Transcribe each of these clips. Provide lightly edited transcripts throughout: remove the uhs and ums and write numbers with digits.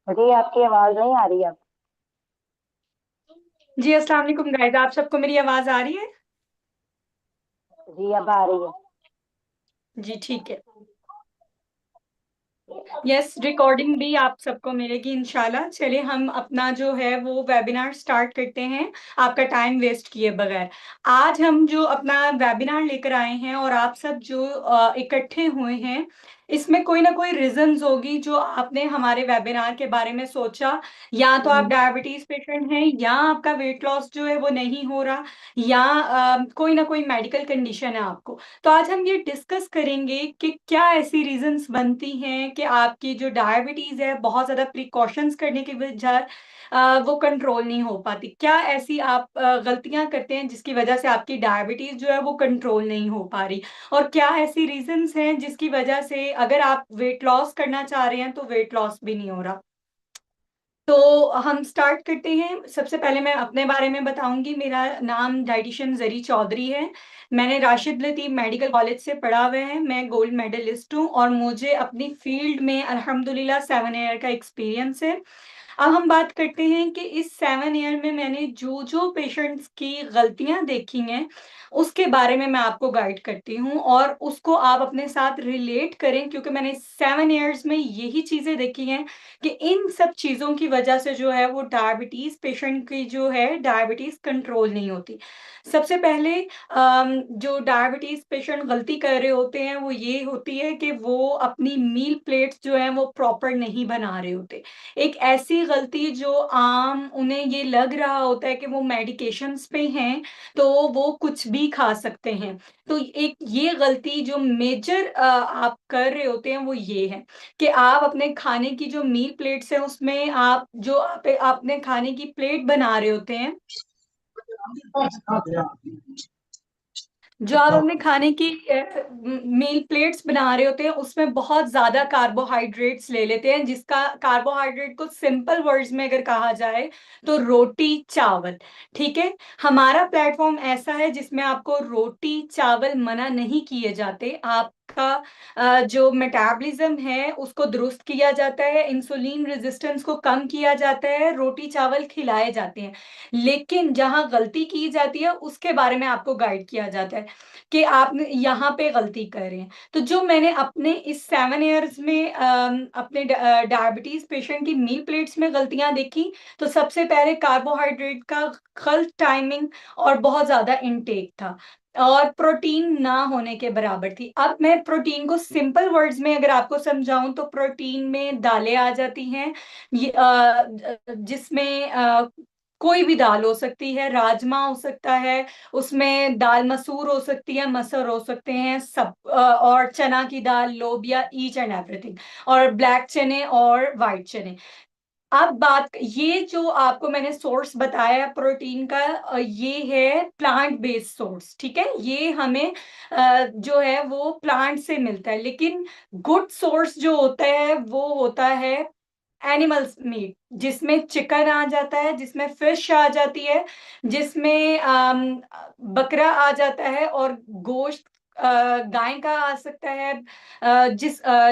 जी आपकी आवाज नहीं आ रही अब। जी अस्सलाम वालेकुम गाइस, आप सबको मेरी आवाज आ रही है? जी अब आ रही है। जी ठीक है। यस, रिकॉर्डिंग भी आप सबको मिलेगी इंशाल्लाह। चलिए हम अपना जो है वो वेबिनार स्टार्ट करते हैं, आपका टाइम वेस्ट किए बगैर। आज हम जो अपना वेबिनार लेकर आए हैं और आप सब जो इकट्ठे हुए हैं, इसमें कोई ना कोई रीजंस होगी जो आपने हमारे वेबिनार के बारे में सोचा। या तो आप डायबिटीज पेशेंट हैं, या आपका वेट लॉस जो है वो नहीं हो रहा, या कोई ना कोई मेडिकल कंडीशन है आपको। तो आज हम ये डिस्कस करेंगे कि क्या ऐसी रीजंस बनती हैं कि आपकी जो डायबिटीज है बहुत ज्यादा प्रिकॉशंस करने की वजह वो कंट्रोल नहीं हो पाती। क्या ऐसी आप गलतियां करते हैं जिसकी वजह से आपकी डायबिटीज जो है वो कंट्रोल नहीं हो पा रही, और क्या ऐसी रीजंस हैं जिसकी वजह से अगर आप वेट लॉस करना चाह रहे हैं तो वेट लॉस भी नहीं हो रहा। तो हम स्टार्ट करते हैं। सबसे पहले मैं अपने बारे में बताऊंगी। मेरा नाम डाइटिशियन जरी चौधरी है। मैंने राशिद लतीफ मेडिकल कॉलेज से पढ़ा हुआ है। मैं गोल्ड मेडलिस्ट हूँ और मुझे अपनी फील्ड में अल्हम्दुलिल्लाह 7 ईयर का एक्सपीरियंस है। अब हम बात करते हैं कि इस 7 ईयर में मैंने जो जो पेशेंट्स की गलतियां देखी हैं उसके बारे में मैं आपको गाइड करती हूँ, और उसको आप अपने साथ रिलेट करें, क्योंकि मैंने 7 ईयर्स में यही चीजें देखी हैं कि इन सब चीजों की वजह से जो है वो डायबिटीज पेशेंट की जो है डायबिटीज कंट्रोल नहीं होती। सबसे पहले जो डायबिटीज पेशेंट गलती कर रहे होते हैं वो ये होती है कि वो अपनी मील प्लेट्स जो है वो प्रॉपर नहीं बना रहे होते। एक ऐसी गलती जो आम उन्हें ये लग रहा होता है कि वो मेडिकेशंस पे हैं तो वो कुछ भी खा सकते हैं। तो एक ये गलती जो मेजर आप कर रहे होते हैं वो ये है कि आप अपने खाने की जो मील प्लेट्स है उसमें आप जो अपने खाने की प्लेट बना रहे होते हैं, जो आप अपने खाने की मील प्लेट्स बना रहे होते हैं उसमें बहुत ज्यादा कार्बोहाइड्रेट्स ले लेते हैं, जिसका कार्बोहाइड्रेट को सिंपल वर्ड्स में अगर कहा जाए तो रोटी चावल। ठीक है। हमारा प्लेटफॉर्म ऐसा है जिसमें आपको रोटी चावल मना नहीं किए जाते। आपका जो मेटाबॉलिज्म है उसको दुरुस्त किया जाता है, इंसुलिन रेजिस्टेंस को कम किया जाता है, रोटी चावल खिलाए जाते हैं। लेकिन जहां गलती की जाती है उसके बारे में आपको गाइड किया जाता है कि आप यहाँ पे गलती कर रहे हैं। तो जो मैंने अपने इस 7 ईयर्स में अपने डायबिटीज पेशेंट की मील प्लेट्स में गलतियां देखी, तो सबसे पहले कार्बोहाइड्रेट का गलत टाइमिंग और बहुत ज्यादा इनटेक था, और प्रोटीन ना होने के बराबर थी। अब मैं प्रोटीन को सिंपल वर्ड्स में अगर आपको समझाऊं तो प्रोटीन में दालें आ जाती हैं, जिसमें कोई भी दाल हो सकती है, राजमा हो सकता है, उसमें दाल मसूर हो सकती है, मसर हो सकते हैं सब, और चना की दाल, लोबिया, ईच एंड एवरीथिंग, और ब्लैक चने और वाइट चने। अब बात ये जो आपको मैंने सोर्स बताया प्रोटीन का, ये है प्लांट बेस्ड सोर्स। ठीक है, ये हमें जो है वो प्लांट से मिलता है। लेकिन गुड सोर्स जो होता है वो होता है एनिमल्स मीट, जिसमें चिकन आ जाता है, जिसमें फिश आ जाती है, जिसमें बकरा आ जाता है, और गोश्त गाय का आ सकता है,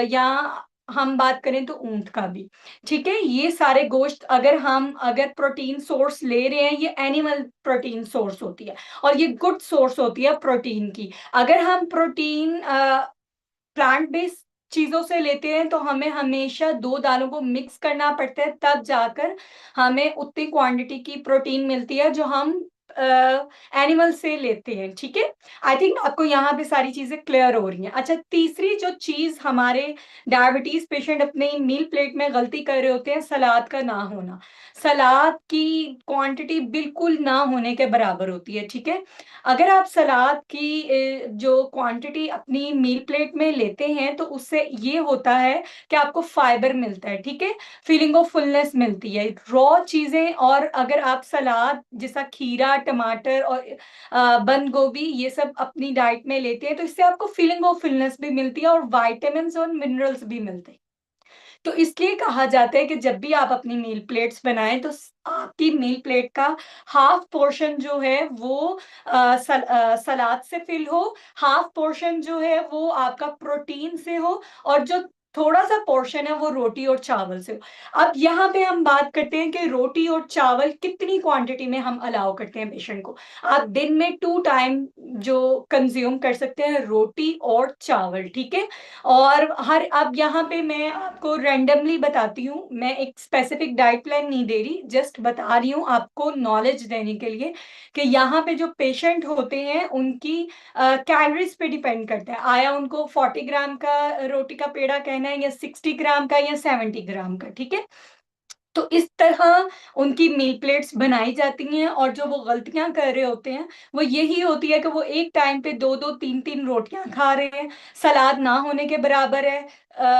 या हम बात करें तो ऊंट का भी। ठीक है, ये सारे गोश्त अगर प्रोटीन सोर्स ले रहे हैं, ये एनिमल प्रोटीन सोर्स होती है, और ये गुड सोर्स होती है प्रोटीन की। अगर हम प्रोटीन प्लांट बेस्ड चीजों से लेते हैं तो हमें हमेशा दो दालों को मिक्स करना पड़ता है, तब जाकर हमें उतनी क्वांटिटी की प्रोटीन मिलती है जो हम एनिमल से लेते हैं। ठीक है, आई थिंक आपको यहाँ पे सारी चीजें क्लियर हो रही हैं। अच्छा, तीसरी जो चीज हमारे डायबिटीज पेशेंट अपने मील प्लेट में गलती कर रहे होते हैं, सलाद का ना होना। सलाद की क्वांटिटी बिल्कुल ना होने के बराबर होती है। ठीक है, अगर आप सलाद की जो क्वांटिटी अपनी मील प्लेट में लेते हैं तो उससे ये होता है कि आपको फाइबर मिलता है। ठीक है, फीलिंग ऑफ फुलनेस मिलती है, रॉ चीजें। और अगर आप सलाद जैसा खीरा, टमाटर और बंद गोभी ये सब अपनी डाइट में लेते हैं तो इससे आपको फीलिंग ऑफ फुलनेस भी मिलती है और वाइटामिन और मिनरल्स भी मिलते हैं। तो इसलिए कहा जाता है कि जब भी आप अपनी मील प्लेट्स बनाएं तो आपकी मील प्लेट का हाफ पोर्शन जो है वो सलाद से फिल हो, हाफ पोर्शन जो है वो आपका प्रोटीन से हो, और जो थोड़ा सा पोर्शन है वो रोटी और चावल से। अब यहाँ पे हम बात करते हैं कि रोटी और चावल कितनी क्वांटिटी में हम अलाउ करते हैं पेशेंट को। आप दिन में 2 टाइम जो कंज्यूम कर सकते हैं रोटी और चावल, ठीक है। और हर, अब यहाँ पे मैं आपको रैंडमली बताती हूँ, मैं एक स्पेसिफिक डाइट प्लान नहीं दे रही, जस्ट बता रही हूँ आपको नॉलेज देने के लिए कि यहाँ पे जो पेशेंट होते हैं उनकी कैलोरीज पे डिपेंड करता है, आया उनको 40 ग्राम का रोटी का पेड़ा कहना है या 60 ग्राम का या 70 ग्राम का, ठीक है। तो इस तरह उनकी मील प्लेट्स बनाई जाती हैं, और जो वो गलतियां कर रहे होते हैं वो यही होती है कि वो एक टाइम पे 2-2 3-3 रोटियां खा रहे हैं, सलाद ना होने के बराबर है,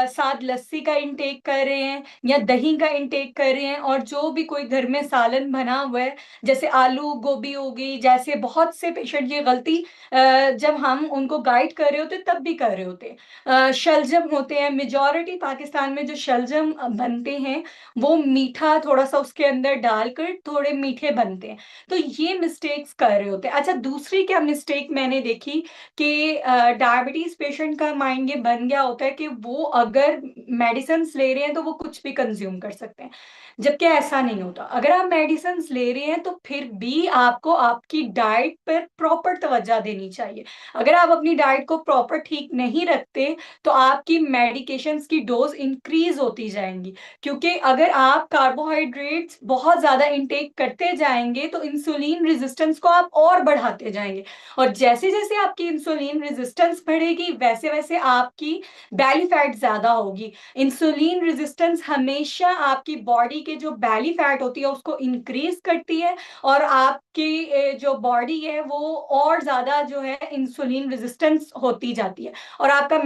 साथ लस्सी का इंटेक कर रहे हैं या दही का इंटेक कर रहे हैं, और जो भी कोई घर में सालन बना हुआ है जैसे आलू गोभी होगी, जैसे बहुत से पेशेंट ये गलती जब हम उनको गाइड कर रहे होते तब भी कर रहे होते हैं। शलजम होते हैं, मेजॉरिटी पाकिस्तान में जो शलजम बनते हैं वो मीठा थोड़ा सा उसके अंदर डालकर थोड़े मीठे बनते हैं, तो ये मिस्टेक्स कर रहे होते हैं। अच्छा, दूसरी क्या मिस्टेक मैंने देखी कि डायबिटीज पेशेंट का माइंड ये बन गया होता है कि वो अगर मेडिसिन ले रहे हैं तो वो कुछ भी कंज्यूम कर सकते हैं, जबकि ऐसा नहीं होता। अगर आप मेडिसिन ले रहे हैं तो फिर भी आपको आपकी डाइट पर प्रॉपर तवज्जो देनी चाहिए। अगर आप अपनी डाइट को प्रॉपर ठीक नहीं रखते तो आपकी मेडिकेशंस की डोज इंक्रीज होती जाएंगी, क्योंकि अगर आप कार्बोहाइड्रेट्स बहुत ज्यादा इंटेक करते जाएंगे तो इंसुलिन रेजिस्टेंस को आप और बढ़ाते जाएंगे, और जैसे जैसे आपकी इंसुलिन रेजिस्टेंस बढ़ेगी वैसे वैसे आपकी बैली फैट ज्यादा होगी। इंसुलिन रेजिस्टेंस हमेशा आपकी बॉडी के जो बैली फैट होती है उसको इंक्रीज करती है, और आपकी जो बॉडी है वो और ज्यादा जो है इंसुलिन रेजिस्टेंस होती जाती है, और आपका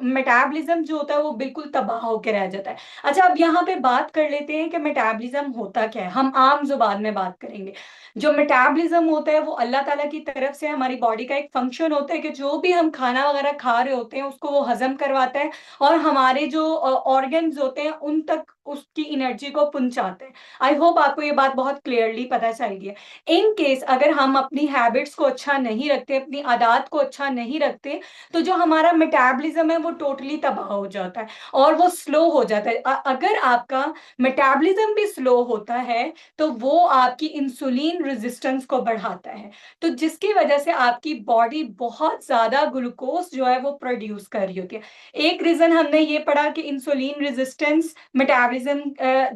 मेटाबॉलिज्म जो होता है वो बिल्कुल तबाह होकर रह जाता है। अच्छा, अब यहाँ पे बात कर लेते हैं कि मेटाबॉलिज्म होता क्या है, हम आम जुबान में बात करेंगे। जो मेटाबॉलिज्म होता है वो अल्लाह ताला की तरफ से हमारी बॉडी का एक फंक्शन होता है कि जो भी हम खाना वगैरह खा रहे होते हैं उसको वो हजम करवाता है, और हमारे जो ऑर्गन्स होते हैं उन तक उसकी एनर्जी को पहुंचाते हैं। आई होप आपको ये बात बहुत क्लियरली पता चल गई है। इन केस अगर हम अपनी हैबिट्स को अच्छा नहीं रखते, अपनी आदत को अच्छा नहीं रखते, तो जो हमारा मेटाबॉलिज्म है वो टोटली तबाह हो जाता है और वो स्लो हो जाता है। अगर आपका मेटाबॉलिज्म भी स्लो होता है तो वो आपकी इंसुलिन रेजिस्टेंस को बढ़ाता है, तो जिसकी वजह से आपकी बॉडी बहुत ज्यादा ग्लूकोज जो है वो प्रोड्यूस कर रही होती है। एक रीजन हमने ये पढ़ा कि इंसुलिन रेजिस्टेंस मेटाबॉलिज्म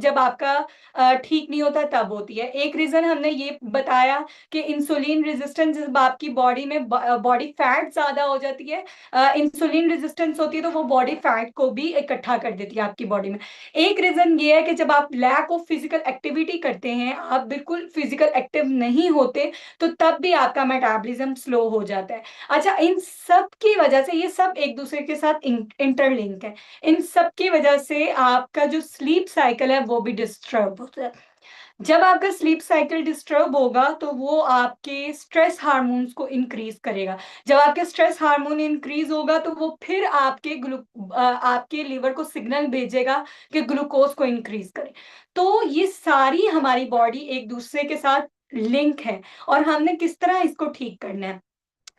जब आपका ठीक नहीं होता तब होती है। एक रीजन हमने ये बताया कि इंसुलिन रेजिस्टेंस जब आपकी बॉडी में बॉडी फैट ज्यादा हो जाती है, इंसुलिन रेजिस्टेंस होती है तो वो बॉडी फैट को भी इकट्ठा कर देती है आपकी बॉडी में। एक रीजन ये है कि जब आप लैक ऑफ फिजिकल एक्टिविटी करते हैं, आप बिल्कुल फिजिकल एक्टिव नहीं होते, तो तब भी आपका मेटाबॉलिज्म स्लो हो जाता है। अच्छा, इन सब की वजह से, ये सब एक दूसरे के साथ इंटरलिंक है, इन सब की वजह से आपका जो स्लीप साइकिल है वो भी डिस्टर्ब होता है। जब आपका स्लीप साइकिल डिस्टर्ब होगा तो वो आपके स्ट्रेस हार्मोन्स को इंक्रीज करेगा। जब आपके स्ट्रेस हार्मोन इंक्रीज होगा तो वो फिर आपके लिवर को सिग्नल भेजेगा कि ग्लूकोज को इंक्रीज करे। तो ये सारी हमारी बॉडी एक दूसरे के साथ लिंक है, और हमने किस तरह इसको ठीक करना है,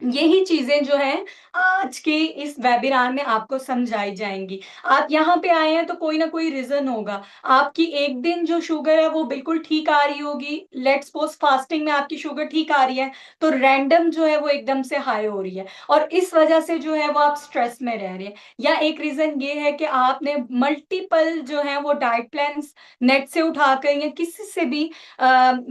यही चीजें जो है आज के इस वेबिनार में आपको समझाई जाएंगी। आप यहाँ पे आए हैं तो कोई ना कोई रीजन होगा। आपकी एक दिन जो शुगर है वो बिल्कुल ठीक आ रही होगी, लेट्स सपोज फास्टिंग में आपकी शुगर ठीक आ रही है, तो रैंडम जो है वो एकदम से हाई हो रही है, और इस वजह से जो है वो आप स्ट्रेस में रह रहे हैं। या एक रीजन ये है कि आपने मल्टीपल जो है वो डाइट प्लान्स नेट से उठाकर या किसी से भी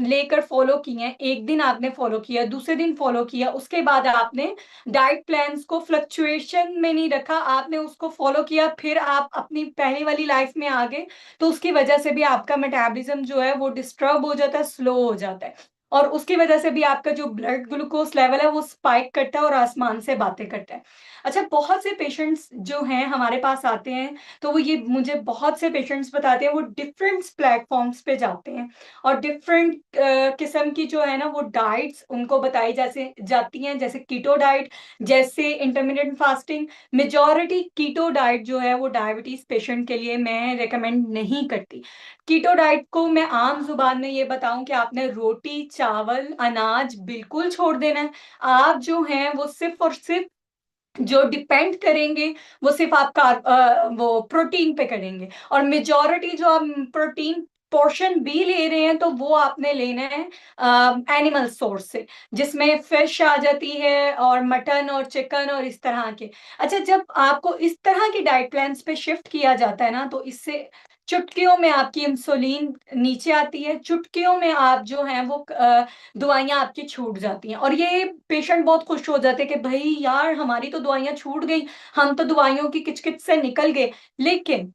लेकर फॉलो किए हैं। एक दिन आपने फॉलो किया, दूसरे दिन फॉलो किया, उसके बाद आपने डाइट प्लान्स को फ्लक्चुएशन में नहीं रखा, आपने उसको फॉलो किया, फिर आप अपनी पहले वाली लाइफ में आ गए, तो उसकी वजह से भी आपका मेटाबॉलिज्म जो है वो डिस्टर्ब हो जाता है, स्लो हो जाता है, और उसकी वजह से भी आपका जो ब्लड ग्लूकोज लेवल है वो स्पाइक करता है और आसमान से बातें करता है। अच्छा, बहुत से पेशेंट्स जो हैं हमारे पास आते हैं, तो वो ये मुझे बहुत से पेशेंट्स बताते हैं वो डिफरेंट प्लेटफॉर्म्स पे जाते हैं, और डिफरेंट किस्म की जो है ना वो डाइट्स उनको बताई जैसे जाती हैं, जैसे कीटो डाइट, जैसे intermittent fasting. Majority keto diet जो है वो डायबिटीज पेशेंट के लिए मैं रेकमेंड नहीं करती। कीटो डाइट को मैं आम जुबान में ये बताऊं कि आपने रोटी चावल अनाज बिल्कुल छोड़ देना है। आप जो हैं वो सिर्फ और सिर्फ जो डिपेंड करेंगे वो सिर्फ आपका वो प्रोटीन पे करेंगे, और मेजॉरिटी जो आप प्रोटीन पोर्शन भी ले रहे हैं तो वो आपने लेना है एनिमल सोर्स से, जिसमें फिश आ जाती है और मटन और चिकन और इस तरह के। अच्छा, जब आपको इस तरह की डाइट प्लान्स पे शिफ्ट किया जाता है ना, तो इससे चुटकियों में आपकी इंसुलिन नीचे आती है, चुटकियों में आप जो हैं वो दवाइयाँ आपकी छूट जाती हैं, और ये पेशेंट बहुत खुश हो जाते हैं कि भई यार हमारी तो दवाइयाँ छूट गई, हम तो दवाइयों की किच-किच से निकल गए। लेकिन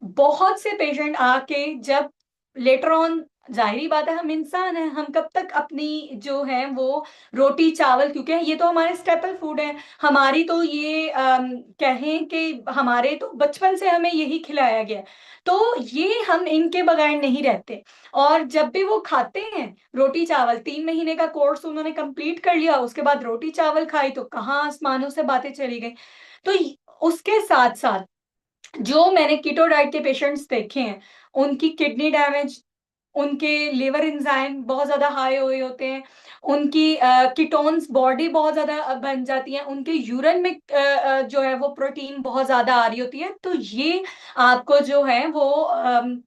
बहुत से पेशेंट आके जब लेटर ऑन, ज़ाहिर-सी बात है हम इंसान हैं, हम कब तक अपनी जो है वो रोटी-चावल, क्योंकि ये तो हमारे स्टेपल फूड हैं, हमारी तो ये कहें कि हमारे तो बचपन से हमें यही खिलाया गया है, तो ये हम इनके बगैर नहीं रहते। और जब भी वो खाते हैं रोटी-चावल, 3 महीने का कोर्स उन्होंने कंप्लीट कर लिया, उसके बाद रोटी-चावल खाई तो कहाँ आसमानों से बातें चली गई। तो य उसके साथ-साथ जो मैंने कीटो डाइट के पेशेंट्स देखे हैं, उनकी किडनी डैमेज, उनके लिवर एंजाइम बहुत ज़्यादा हाई हुए होते हैं, उनकी कीटोन्स बॉडी बहुत ज़्यादा बन जाती है, उनके यूरिन में जो है वो प्रोटीन बहुत ज़्यादा आ रही होती है। तो ये आपको जो है वो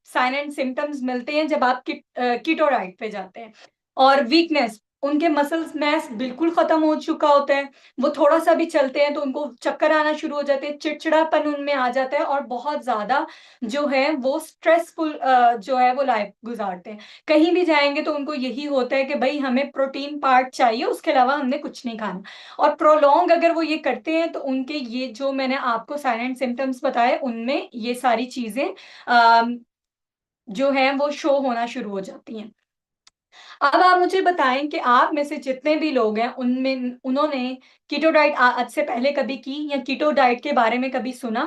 साइन एंड सिम्पटम्स मिलते हैं जब आप कीटो डाइट पे जाते हैं। और वीकनेस, उनके मसल्स मास बिल्कुल खत्म हो चुका होता है, वो थोड़ा-सा भी चलते हैं तो उनको चक्कर आना शुरू हो जाते हैं, चिड़चिड़ापन उनमें आ जाता है और बहुत ज़्यादा जो है वो स्ट्रेसफुल जो है वो लाइफ गुज़ारते हैं। कहीं भी जाएँगे तो उनको यही होता है कि भई हमें प्रोटीन पार्ट चाहिए, उसके अलावा हमने कुछ नहीं खाना। और प्रोलॉन्ग अगर वो ये करते हैं तो उनके ये जो मैंने आपको साइन एंड सिम्पटम्स बताए, उनमें ये सारी चीज़ें जो हैं वो शो होना शुरू हो जाती हैं। अब आप मुझे बताएँ कि आप में से जितने भी लोग हैं, उनमें उन्होंने कीटो डाइट आज से पहले कभी की या कीटो डाइट के बारे में कभी सुना?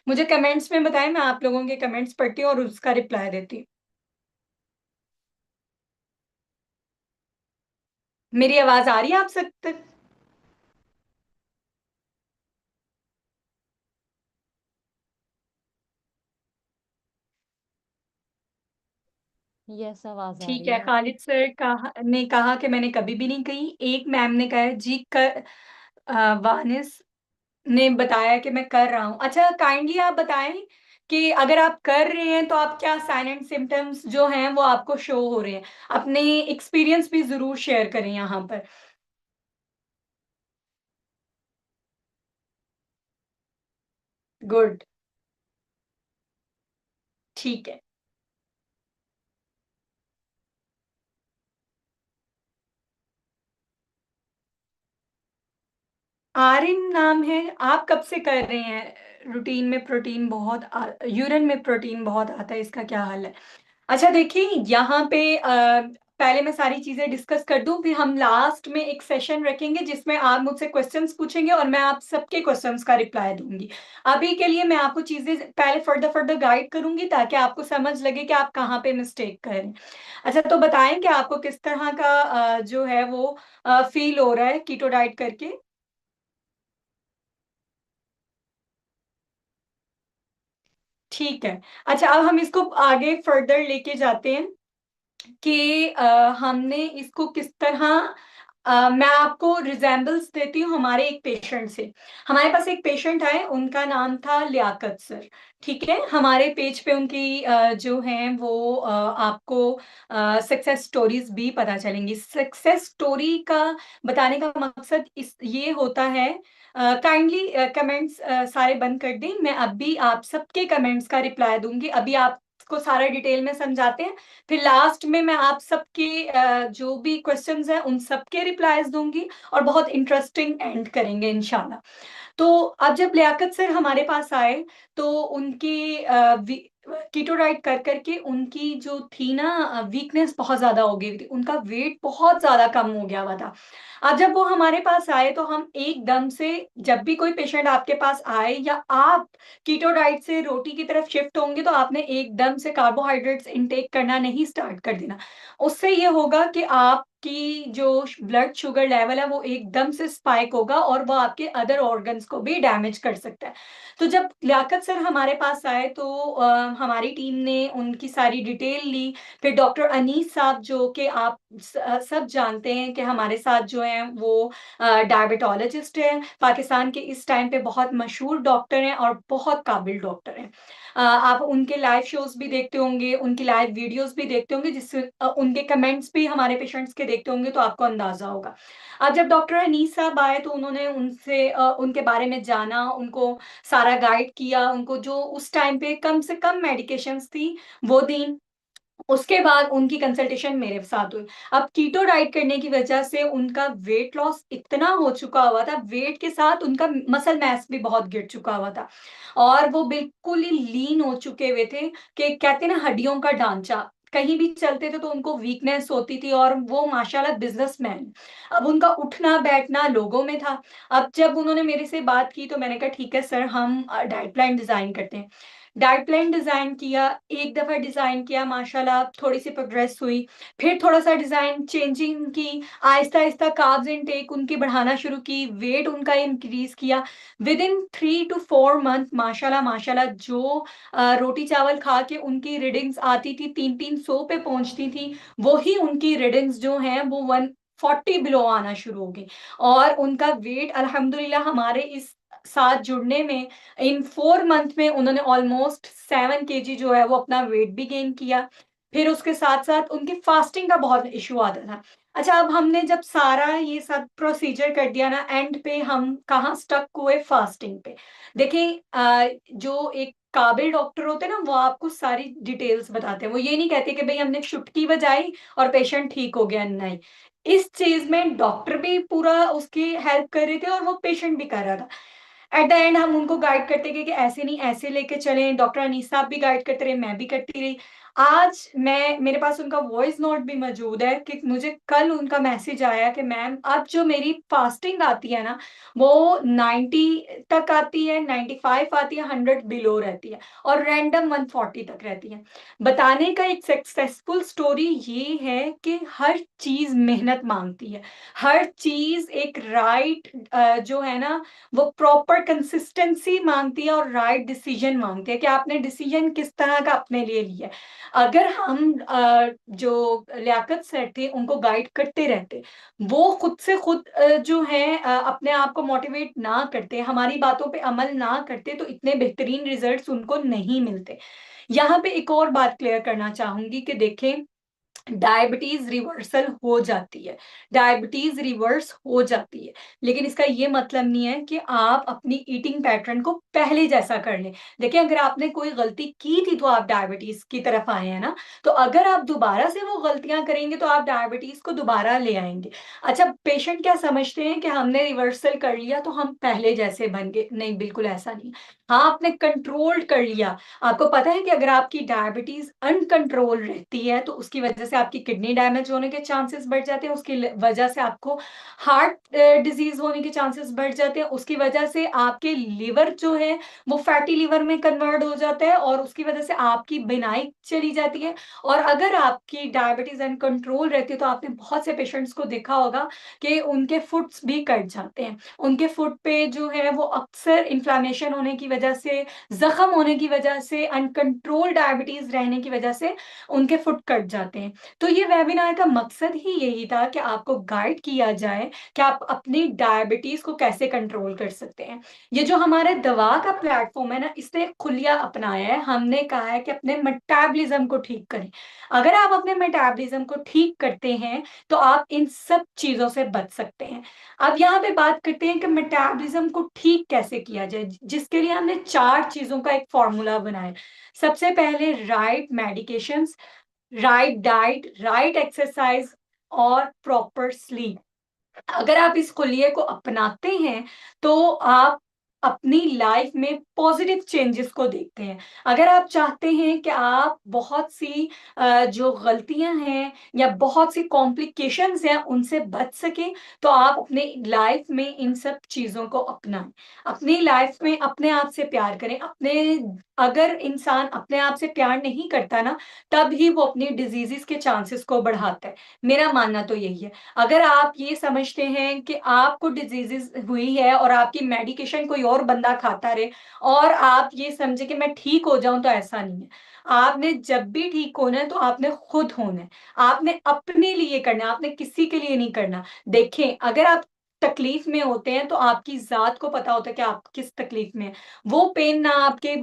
मुझे कमेंट्स में बताएँ, मैं आप लोगों के कमेंट्स पढ़ती हूँ और उसका रिप्लाई देती हूँ। मेरी आवाज़ आ रही है आप सब तक? यस, आवाज़ आ ठीक रही है, है। खालिद सर कहा कि मैंने कभी भी नहीं कही। एक मैम ने कहा है जी वानिस ने बताया कि मैं कर रहा हूँ। अच्छा, काइंडली आप बताएँ कि अगर आप कर रहे हैं तो आप क्या साइन एंड सिम्पटम्स जो हैं वो आपको शो हो रहे हैं? अपने एक्सपीरियंस भी ज़रूर शेयर करें यहाँ पर। गुड, ठीक है। आर्यन नाम है, आप कब से कर रहे हैं? रूटीन में प्रोटीन बहुत यूरिन में प्रोटीन बहुत आता है, इसका क्या हल है? अच्छा देखिए, यहाँ पे पहले मैं सारी चीज़ें डिस्कस कर दूँ, फिर हम लास्ट में एक सेशन रखेंगे जिसमें आप मुझसे क्वेश्चंस पूछेंगे और मैं आप सबके क्वेश्चंस का रिप्लाई दूँगी। अभी के लिए मैं आपको चीज़ें पहले फर्दर गाइड करूँगी ताकि आपको समझ लगे कि आप कहाँ पे मिस्टेक कर रहे हैं। अच्छा, तो बताएँ कि आपको किस तरह का जो है वो फ़ील हो रहा है कीटो डाइट करके? ठीक है। अच्छा, अब हम इसको आगे फर्दर लेके जाते हैं कि हमने इसको किस तरह मैं आपको रिज़ेम्बल्स देती हूँ हमारे एक पेशेंट से। हमारे पास एक पेशेंट आए, उनका नाम था लियाकत सर, ठीक है? हमारे पेज पे उनकी जो हैं वो आपको सक्सेस स्टोरीज़ भी पता चलेंगी। सक्सेस स्टोरी का बताने का मकसद इस ये होता है, काइंडली कमेंट्स सारे बंद कर दें, मैं अभी आप सबके कमेंट्स का रिप्लाई दूँगी। अभी आपको सारा डिटेल में समझाते हैं, फिर लास्ट में मैं आप सबके जो भी क्वेश्चंस हैं उन सबके रिप्लाईज़ दूँगी और बहुत इंटरेस्टिंग एंड करेंगे इंशाल्लाह। तो अब जब लियाकत सर हमारे पास आए तो उनकी कीटो डाइट कर के उनकी जो थी ना वीकनेस बहुत ज़्यादा हो गई थी। उनका वेट बहुत ज़्यादा कम हो गया हुआ था। अब जब वो हमारे पास आए तो हम एकदम से, जब भी कोई पेशेंट आपके पास आए या आप कीटो डाइट से रोटी की तरफ शिफ्ट होंगे तो आपने एकदम से कार्बोहाइड्रेट्स इनटेक करना नहीं स्टार्ट कर देना। उससे ये होगा कि आप आपकी जो ब्लड शुगर लेवल है वो एकदम से स्पाइक होगा और वो आपके अदर ऑर्गन्स को भी डैमेज कर सकता है। तो जब लियाकत सर हमारे पास आए तो हमारी टीम ने उनकी सारी डिटेल ली। फिर डॉक्टर अनीस साहब जो कि आप सब जानते हैं कि हमारे साथ जो हैं वो डायबिटोलॉजिस्ट हैं, पाकिस्तान के इस टाइम पे बहुत मशहूर डॉक्टर हैं और बहुत काबिल डॉक्टर हैं। आप उनके लाइव शोज़ भी देखते होंगे, उनकी लाइव वीडियोज़ भी देखते होंगे, जिससे उनके कमेंट्स भी हमारे पेशेंट्स के देखते होंगे तो आपको अंदाज़ा होगा। अब जब डॉक्टर अनीस साहब आए तो उन्होंने उनसे उनके बारे में जाना, उनको सारा गाइड किया, उनको जो उस टाइम पे कम से कम मेडिकेशंस थी, वो दी। उसके बाद उनकी कंसल्टेशन मेरे साथ हुई। अब कीटो डाइट करने की वजह से उनका वेट लॉस इतना हो चुका हुआ था, वेट के साथ उनका मसल मास भी बहुत गिर चुका हुआ था और वो बिल्कुल ही लीन हो चुके हुए थे कि कहते हैं ना हड्डियों का ढांचा, कहीं भी चलते थे तो उनको वीकनेस होती थी और वो माशाल्लाह बिज़नेसमैन। अब उनका उठना-बैठना लोगों में था। अब जब उन्होंने मेरे से बात की तो मैंने कहा ठीक है सर हम डाइट प्लान डिज़ाइन करते हैं। डाइट प्लान डिज़ाइन किया, एक दफ़ा डिज़ाइन किया माशाल्लाह थोड़ी-सी प्रोग्रेस हुई, फिर थोड़ा-सा डिज़ाइन चेंजिंग की, आहिस्ता-आहिस्ता कार्ब्स इनटेक उनकी बढ़ाना शुरू की, वेट उनका इंक्रीज़ किया। विदिन 3 टू 4 मंथ माशाल्लाह माशाल्लाह जो रोटी चावल खा के उनकी रीडिंग्स आती थी 3-300 पे पहुँचती थी, वही उनकी रीडिंग्स जो हैं वो 140 बिलो आना शुरू हो गई और उनका वेट अल्हम्दुलिल्लाह हमारे इस साथ जुड़ने में इन 4 मंथ में उन्होंने ऑलमोस्ट 7 केजी जो है वो अपना वेट भी गेन किया। फिर उसके साथ-साथ उनकी फास्टिंग का बहुत इश्यू आता था। अच्छा अब हमने जब सारा ये सब प्रोसीजर कर दिया ना एंड पे हम कहाँ स्टक हुए फास्टिंग पे। देखिए जो एक काबिल डॉक्टर होते हैं ना वो आपको सारी डिटेल्स बताते हैं। वो ये नहीं कहते कि भई हमने चुटकी बजाई और पेशेंट ठीक हो गया, नहीं। इस चीज़ में डॉक्टर भी पूरा उसकी हेल्प कर रहे थे और वो पेशेंट भी कर रहा था। एट द एंड हम उनको गाइड करते गए कि ऐसे नहीं ऐसे लेके चलें, डॉक्टर अनीस साहब भी गाइड करते रहे, मैं भी करती रही। आज मैं मेरे पास उनका वॉइस नोट भी मौजूद है कि मुझे कल उनका मैसेज आया कि मैम अब जो मेरी फास्टिंग आती है ना, वो 90 तक आती है, 95 आती है, 100 बिलो रहती है और रैंडम 140 तक रहती है। बताने का एक सक्सेसफुल स्टोरी ये है कि हर चीज़ मेहनत माँगती है, हर चीज़ एक राइट जो है ना वो प्रॉपर कंसिस्टेंसी माँगती है और राइट डिसीजन माँगती है कि आपने डिसीजन किस तरह का अपने लिए लिया है। अगर हम जो लियाकत सर थे उनको गाइड करते रहते, वो खुद से खुद जो है अपने आप को मोटिवेट ना करते, हमारी बातों पे अमल ना करते तो इतने बेहतरीन रिजल्ट्स उनको नहीं मिलते। यहाँ पे एक और बात क्लियर करना चाहूँगी कि देखें डायबिटीज रिवर्सल हो जाती है, डायबिटीज रिवर्स हो जाती है, लेकिन इसका ये मतलब नहीं है कि आप अपनी ईटिंग पैटर्न को पहले जैसा कर लें। देखिए अगर आपने कोई गलती की थी तो आप डायबिटीज की तरफ आए हैं ना, तो अगर आप दोबारा से वो गलतियां करेंगे तो आप डायबिटीज को दोबारा ले आएंगे। अच्छा पेशेंट क्या समझते हैं कि हमने रिवर्सल कर लिया तो हम पहले जैसे बन गए, नहीं बिल्कुल ऐसा नहीं। हाँ आपने कंट्रोल कर लिया, आपको पता है कि अगर आपकी डायबिटीज अनकंट्रोल रहती है तो उसकी वजह से आपकी किडनी डैमेज होने के चांसेस बढ़ जाते हैं, उसकी वजह से आपको हार्ट डिजीज होने के चांसेस बढ़ जाते हैं, उसकी वजह से आपके लिवर जो है वो फैटी लिवर में कन्वर्ट हो जाता है और उसकी वजह से आपकी बिनाई चली जाती है। और अगर आपकी डायबिटीज अनकंट्रोल रहती है तो आपने बहुत से पेशेंट्स को देखा होगा कि उनके फुट्स भी कट जाते हैं, उनके फुट पे जो है वो अक्सर इन्फ्लामेशन होने की वजह से, जख्म होने की वजह से, अनकंट्रोल डायबिटीज रहने की वजह से उनके फुट कट जाते हैं। तो ये वेबिनार का मकसद ही यही था कि आपको गाइड किया जाए कि आप अपनी डायबिटीज को कैसे कंट्रोल कर सकते हैं। ये जो हमारे दवा का प्लेटफॉर्म है ना, इसने खुलिया अपनाया है, हमने कहा है कि अपने मेटाबॉलिज्म को ठीक करें। अगर आप अपने मेटाबॉलिज्म को ठीक करते हैं तो आप इन सब चीजों से बच सकते हैं। अब यहाँ पे बात करते हैं कि मेटाबॉलिज्म को ठीक कैसे किया जाए, जिसके लिए हमने 4 चीजों का एक फॉर्मूला बनाया। सबसे पहले right medications, right diet, right exercise और प्रॉपर स्लीप। अगर आप इस खुलिये को अपनाते हैं तो आप अपनी लाइफ में पॉजिटिव चेंजेस को देखते हैं। अगर आप चाहते हैं कि आप बहुत सी जो गलतियां हैं या बहुत सी कॉम्प्लिकेशंस हैं उनसे बच सकें, तो आप अपने लाइफ में इन सब चीजों को अपनाएं। अपनी लाइफ में अपने आप से प्यार करें। अगर इंसान अपने आप से प्यार नहीं करता ना, तब ही वो अपनी डिजीजेस के चांसेस को बढ़ाता है। मेरा मानना तो यही है। अगर आप ये समझते हैं कि आपको डिजीजेस हुई है और आपकी मेडिकेशन कोई और बंदा खाता रहे, और आप ये समझे कि मैं ठीक हो जाऊं, तो ऐसा नहीं है। आपने जब भी ठीक होना है तो आपने खुद होना है। आपने अपने लिए करना है, आपने किसी के लिए नहीं करना। देखें, अगर आप तकलीफ में होते हैं तो आपकी जात को पता होता है कि आप किस तकलीफ में हैं। वो पेन ना आपके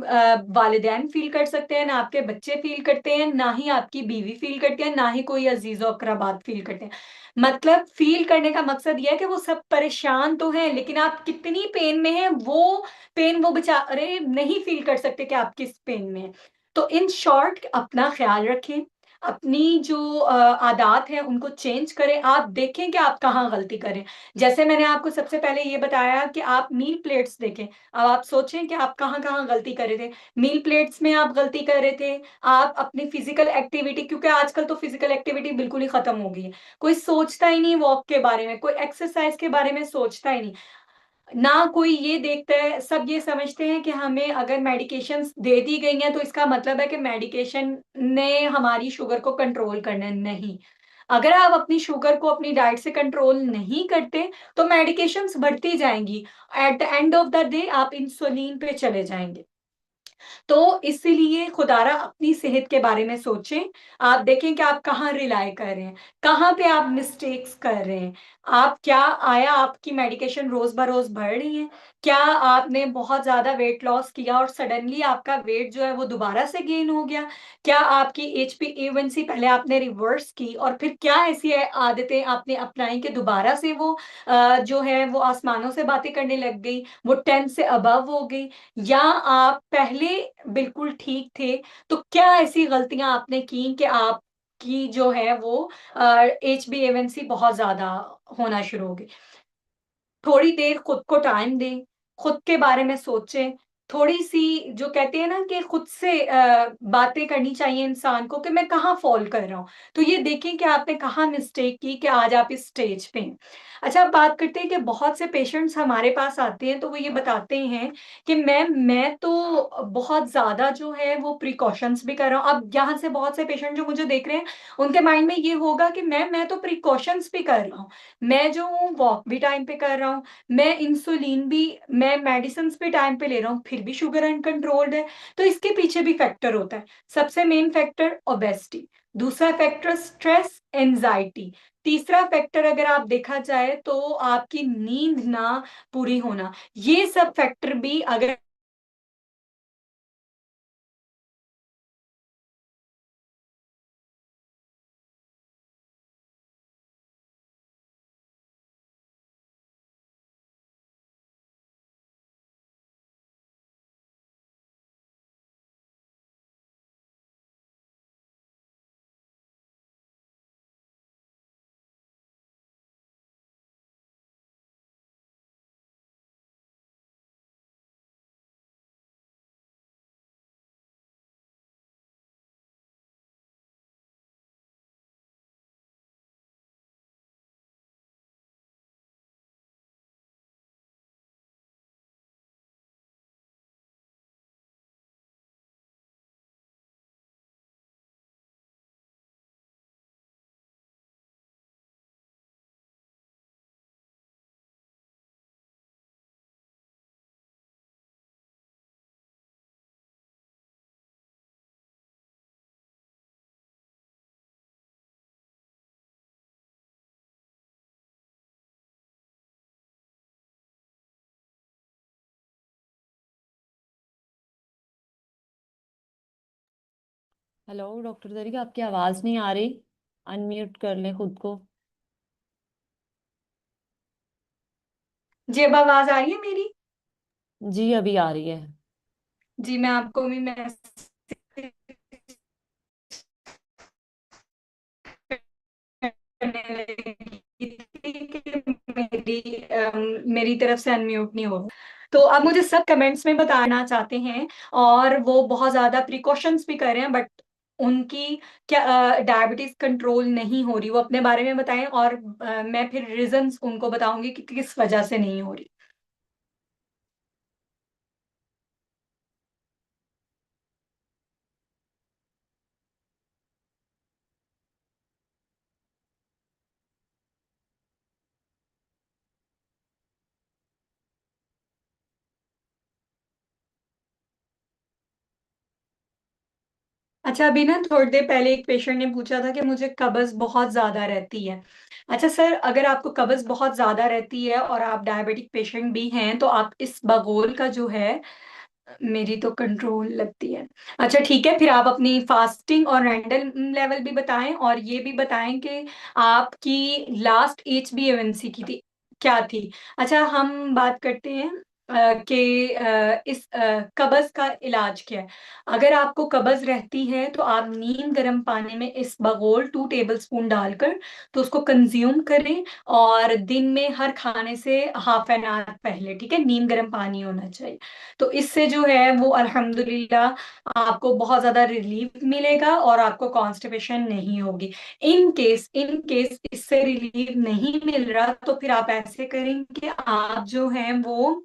वालिदैन फील कर सकते हैं, ना आपके बच्चे फील करते हैं, ना ही आपकी बीवी फील करती है, ना ही कोई अजीज और अकरबात फील करते हैं। मतलब फील करने का मकसद ये है कि वो सब परेशान तो हैं, लेकिन आप कितनी पेन में हैं, वो पेन वो बेचारे नहीं फील कर सकते कि आप किस पेन में हैं। तो इन शॉर्ट, अपना ख्याल रखें। अपनी जो आदत है उनको चेंज करें। आप देखें कि आप कहाँ गलती करें। जैसे मैंने आपको सबसे पहले ये बताया कि आप मील प्लेट्स देखें। अब आप सोचें कि आप कहाँ-कहाँ गलती कर रहे थे। मील प्लेट्स में आप गलती कर रहे थे। आप अपनी फिजिकल एक्टिविटी, क्योंकि आजकल तो फिजिकल एक्टिविटी बिल्कुल ही खत्म हो गई है। कोई सोचता ही नहीं वॉक के बारे में, कोई एक्सरसाइज के बारे में सोचता ही नहीं। ना कोई ये देखता है, सब ये समझते हैं कि हमें अगर मेडिकेशंस दे दी गई हैं तो इसका मतलब है कि मेडिकेशन ने हमारी शुगर को कंट्रोल करना है। नहीं। अगर आप अपनी शुगर को अपनी डाइट से कंट्रोल नहीं करते, तो मेडिकेशंस बढ़ती जाएँगी। At the end of the day आप इंसुलिन पे चले जाएँगे। तो इसीलिए खुदारा अपनी सेहत के बारे में सोचें। आप देखें कि आप कहाँ रिलाय कर रहे हैं, कहाँ पे आप मिस्टेक्स कर रहे हैं। आप क्या आया आपकी मेडिकेशन रोज़-बरोज़ बढ़ रही है? क्या आपने बहुत ज़्यादा वेट लॉस किया और सडनली आपका वेट जो है वो दोबारा से गेन हो गया? क्या आपकी HbA1c पहले आपने रिवर्स की और फिर क्या ऐसी आदतें आपने अपनाई कि दोबारा से वो जो है वो आसमानों से बातें करने लग गई, वो 10 से अबव हो गई? या आप पहले बिल्कुल ठीक थे, तो क्या ऐसी गलतियाँ आपने की कि आपकी जो है वो HbA1c बहुत ज़्यादा होना शुरू हो गई? थोड़ी देर खुद को टाइम दें, खुद के बारे में सोचें, थोड़ी-सी जो कहते हैं ना कि खुद से बातें करनी चाहिए इंसान को कि मैं कहाँ फ़ॉल कर रहा हूँ। तो ये देखें कि आपने कहाँ मिस्टेक की कि आज आप इस स्टेज पे हैं। अच्छा, अब बात करते हैं कि बहुत से पेशेंट्स हमारे पास आते हैं तो वो ये बताते हैं कि मैम, मैं तो बहुत ज़्यादा जो है वो प्रिकॉशंस भी कर रहा हूँ। अब यहाँ से बहुत से पेशेंट जो मुझे देख रहे हैं, उनके माइंड में ये होगा कि मैम, मैं तो प्रिकॉशंस भी कर रहा हूँ। मैं जो हूँ वॉक भी टाइम पे कर रहा हूँ, मैं मेडिसिन्स भी टाइम पे ले रहा हूँ, फिर भी शुगर अनकंट्रोल्ड है। तो इसके पीछे भी फैक्टर होता है। सबसे मेन फैक्टर ओबेसिटी, दूसरा फैक्टर स्ट्रेस, एंजाइटी, तीसरा फैक्टर अगर आप देखा जाए तो आपकी नींद ना पूरी होना। ये सब फैक्टर भी अगर हेलो डॉक्टर तरीका, आपकी आवाज नहीं आ रही। अनम्यूट कर लें खुद को। जी, अब आवाज़ आ रही है मेरी? जी अभी आ रही है। जी, मैं आपको भी मैसेज करने लगी थी कि मेरी तरफ से अनम्यूट नहीं हो रहा। तो अब मुझे सब कमेंट्स में बताना चाहते हैं, और वो बहुत ज्यादा प्रिकॉशंस भी कर रहे हैं, बट उनकी क्या डायबिटीज कंट्रोल नहीं हो रही, वो अपने बारे में बताएं, और मैं फिर रीजंस उनको बताऊंगी कि किस वजह से नहीं हो रही। अच्छा, अभी ना थोड़ी देर पहले एक पेशेंट ने पूछा था कि मुझे कब्ज बहुत ज्यादा रहती है। अच्छा सर, अगर आपको कब्ज बहुत ज्यादा रहती है और आप डायबिटिक पेशेंट भी हैं, तो आप इस बगोल का जो है, मेरी तो कंट्रोल लगती है। अच्छा ठीक है, फिर आप अपनी फास्टिंग और रैंडम लेवल भी बताएं, और ये भी बताएं कि आपकी लास्ट HbA1c की थी क्या थी। अच्छा, हम बात करते हैं कि इस कब्ज का इलाज क्या है। अगर आपको कब्ज रहती है तो आप नीम गर्म पानी में इस बगोल 2 टेबलस्पून डालकर तो उसको कंज्यूम करें, और दिन में हर खाने से हाफ एन आवर पहले, ठीक है, नीम गर्म पानी होना चाहिए। तो इससे जो है वो अल्हम्दुलिल्लाह आपको बहुत ज्यादा रिलीफ मिलेगा और आपको कॉन्स्टिपेशन नहीं होगी। इन केस इससे रिलीफ नहीं मिल रहा, तो फिर आप ऐसे करेंगे, आप जो है वो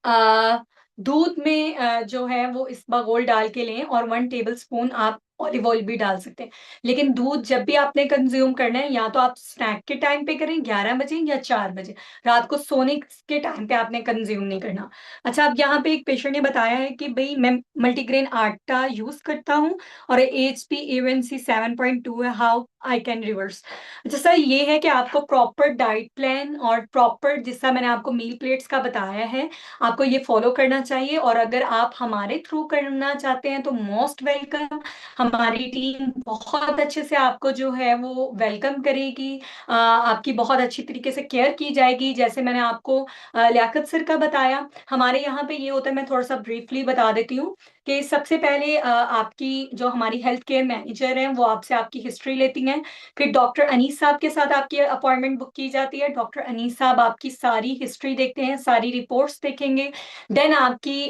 आ, दूध में जो है वो इसबगोल डाल के लें, और 1 टेबलस्पून आप ऑलिव ऑयल भी डाल सकते हैं। लेकिन दूध जब भी आपने कंज्यूम करना है, या तो आप स्नैक के टाइम पे करें 11 बजे या 4 बजे, रात को सोने के टाइम पे आपने कंज्यूम नहीं करना। अच्छा, अब यहाँ पे एक पेशेंट ने बताया है कि भाई मैं मल्टीग्रेन आटा यूज करता हूँ और HbA1c 7.2 है, हाउ आई कैन रिवर्स। अच्छा सर, ये है कि आपको प्रॉपर डाइट प्लान और प्रॉपर, जिसका मैंने आपको मील प्लेट्स का बताया है, आपको ये फॉलो करना चाहिए। और अगर आप हमारे थ्रू करना चाहते हैं तो मोस्ट वेलकम, हमारी टीम बहुत अच्छे से आपको जो है वो वेलकम करेगी। आपकी बहुत अच्छी तरीके से केयर की जाएगी। जैसे मैंने आपको लियाकत सर का बताया, हमारे यहाँ पे ये होता है, मैं थोड़ा सा ब्रीफली बता देती हूँ कि सबसे पहले आपकी जो हमारी हेल्थ केयर मैनेजर हैं वो आपसे आपकी हिस्ट्री लेती हैं। फिर डॉक्टर अनीस साहब के साथ आपकी अपॉइंटमेंट बुक की जाती है। डॉक्टर अनीस साहब आपकी सारी हिस्ट्री देखते हैं, सारी रिपोर्ट्स देखेंगे। देन आपकी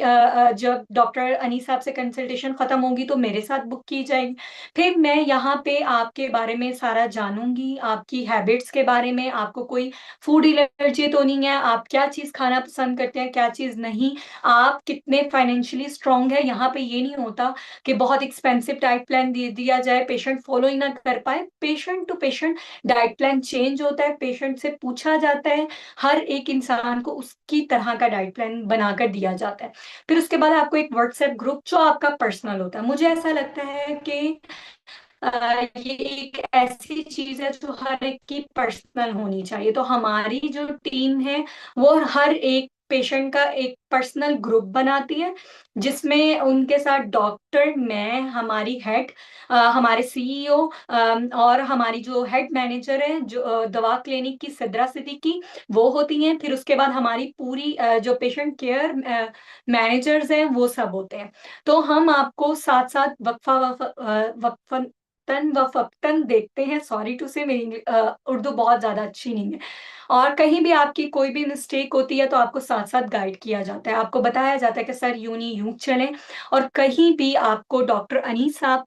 जब डॉक्टर अनीस साहब से कंसल्टेशन खत्म होगी तो मेरे साथ बुक की जाएगी। फिर मैं यहाँ पे आपके बारे में सारा जानूंगी, आपकी हैबिट्स के बारे में, आपको कोई फूड एलर्जी तो नहीं है, आप क्या चीज खाना पसंद करते हैं, क्या चीज नहीं, आप कितने फाइनेंशियली स्ट्रांग है। यहाँ पे ये नहीं होता कि बहुत एक्सपेंसिव डाइट प्लान दे दिया जाए, पेशेंट फॉलो ही ना कर पाए। Patient to patient diet plan change होता है, पेशेंट से पूछा जाता है, हर एक इंसान को उसकी तरह का डाइट प्लान बनाकर दिया जाता है। फिर उसके बाद आपको एक व्हाट्सएप ग्रुप जो आपका पर्सनल होता है। मुझे ऐसा लगता है कि ये एक ऐसी चीज है जो हर एक की पर्सनल होनी चाहिए। तो हमारी जो टीम है वो हर एक पेशेंट का एक पर्सनल ग्रुप बनाती है, जिसमें उनके साथ डॉक्टर, मैं, हमारी हेड, हमारे CEO, और हमारी जो हेड मैनेजर है, जो दवा क्लिनिक की सिद्रा सिद्दीकी, वो होती हैं। फिर उसके बाद हमारी पूरी जो पेशेंट केयर मैनेजर्स हैं वो सब होते हैं। तो हम आपको साथ साथ वक्फा तन व फक्तन देखते हैं। सॉरी टू से, मेरी उर्दू बहुत ज्यादा अच्छी नहीं है, और कहीं भी आपकी कोई भी मिस्टेक होती है तो आपको साथ साथ गाइड किया जाता है, आपको बताया जाता है कि सर यूं नहीं यूं चलें। और कहीं भी आपको डॉक्टर अनीस साहब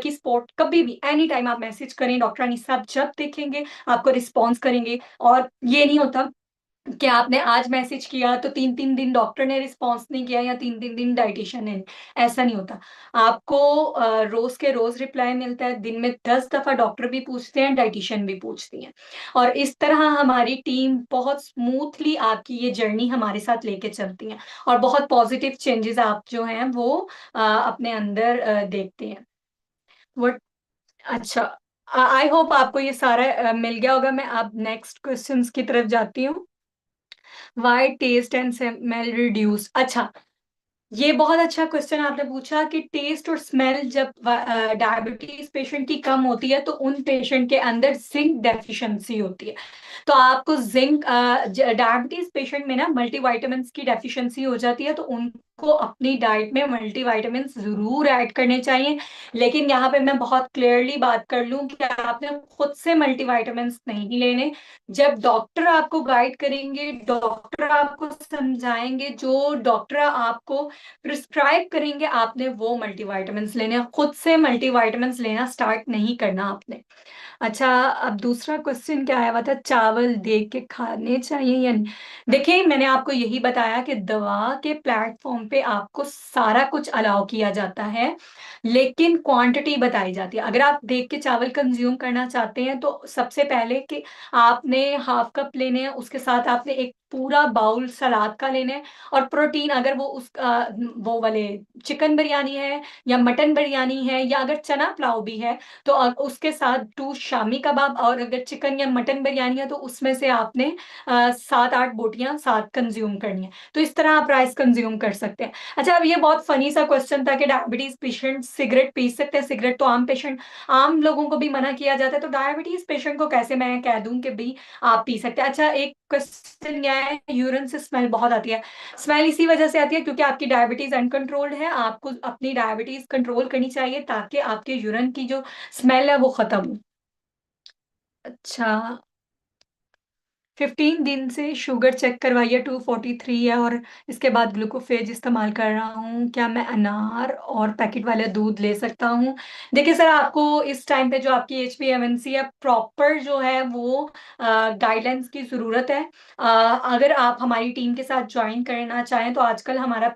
की सपोर्ट, कभी भी एनी टाइम आप मैसेज करें, डॉक्टर अनीस साहब जब देखेंगे आपको रिस्पॉन्स करेंगे। और ये नहीं होता कि आपने आज मैसेज किया तो 3 3 दिन डॉक्टर ने रिस्पॉन्स नहीं किया, या 3 3 दिन डाइटिशियन ने, ऐसा नहीं होता। आपको रोज के रोज रिप्लाई मिलता है, दिन में 10 दफा डॉक्टर भी पूछते हैं, डाइटिशियन भी पूछती हैं। और इस तरह हमारी टीम बहुत स्मूथली आपकी ये जर्नी हमारे साथ लेके चलती है, और बहुत पॉजिटिव चेंजेस आप जो हैं वो अपने अंदर देखते हैं। वट अच्छा, आई होप आपको ये सारा मिल गया होगा। मैं अब नेक्स्ट क्वेश्चंस की तरफ जाती हूँ। Why taste and smell reduce. अच्छा, ये बहुत अच्छा क्वेश्चन आपने पूछा कि टेस्ट और स्मेल जब डायबिटीज पेशेंट की कम होती है तो उन पेशेंट के अंदर जिंक डेफिशिएंसी होती है। तो आपको जिंक, डायबिटीज पेशेंट में ना मल्टीविटामिन्स की डेफिशिएंसी हो जाती है, तो उनको आपको अपनी डाइट में मल्टीविटामिन जरूर ऐड करने चाहिए। लेकिन यहाँ पे मैं बहुत क्लियरली बात कर लूं कि आपने खुद से मल्टीविटामिन नहीं लेने। जब डॉक्टर आपको गाइड करेंगे, डॉक्टर आपको समझाएंगे, जो डॉक्टर आपको प्रिस्क्राइब करेंगे, आपने वो मल्टीविटामिन लेने हैं। खुद से मल्टीविटामिन लेना स्टार्ट नहीं करना आपने। अच्छा, अब दूसरा क्वेश्चन क्या आया हुआ था, चावल देख के खाने चाहिए या नहीं। देखिए, मैंने आपको यही बताया कि दवा के प्लेटफॉर्म पे आपको सारा कुछ अलाउ किया जाता है, लेकिन क्वांटिटी बताई जाती है। अगर आप देख के चावल कंज्यूम करना चाहते हैं तो सबसे पहले कि आपने हाफ कप लेने हैं, उसके साथ आपने एक पूरा बाउल सलाद का लेना है। और प्रोटीन, अगर वो वो वाले चिकन बिरयानी है या मटन बिरयानी है या अगर चना पुलाव भी है, तो उसके साथ 2 शामी कबाब, और अगर चिकन या मटन बिरयानी है तो उसमें से आपने 7-8 बोटियां साथ कंज्यूम करनी है। तो इस तरह आप राइस कंज्यूम कर सकते हैं। अच्छा, अब ये बहुत फनी सा क्वेश्चन था कि डायबिटीज पेशेंट सिगरेट पी सकते हैं। सिगरेट तो आम लोगों को भी मना किया जाता है, तो डायबिटीज पेशेंट को कैसे मैं कह दूं कि भाई आप पी सकते हैं। अच्छा, एक क्वेश्चन यह है, यूरिन से स्मेल बहुत आती है। स्मेल इसी वजह से आती है क्योंकि आपकी डायबिटीज अनकंट्रोल्ड है। आपको अपनी डायबिटीज कंट्रोल करनी चाहिए ताकि आपके यूरिन की जो स्मेल है वो खत्म हो। अच्छा, 15 दिन से शुगर चेक करवाइए, 243 है, और इसके बाद ग्लूकोफेज इस्तेमाल कर रहा हूँ। क्या मैं अनार और पैकेट वाला दूध ले सकता हूँ? देखिए सर, आपको इस टाइम पे जो आपकी HbA1c है, प्रॉपर जो है वो गाइडलाइंस की ज़रूरत है। अगर आप हमारी टीम के साथ ज्वाइन करना चाहें तो आजकल हमारा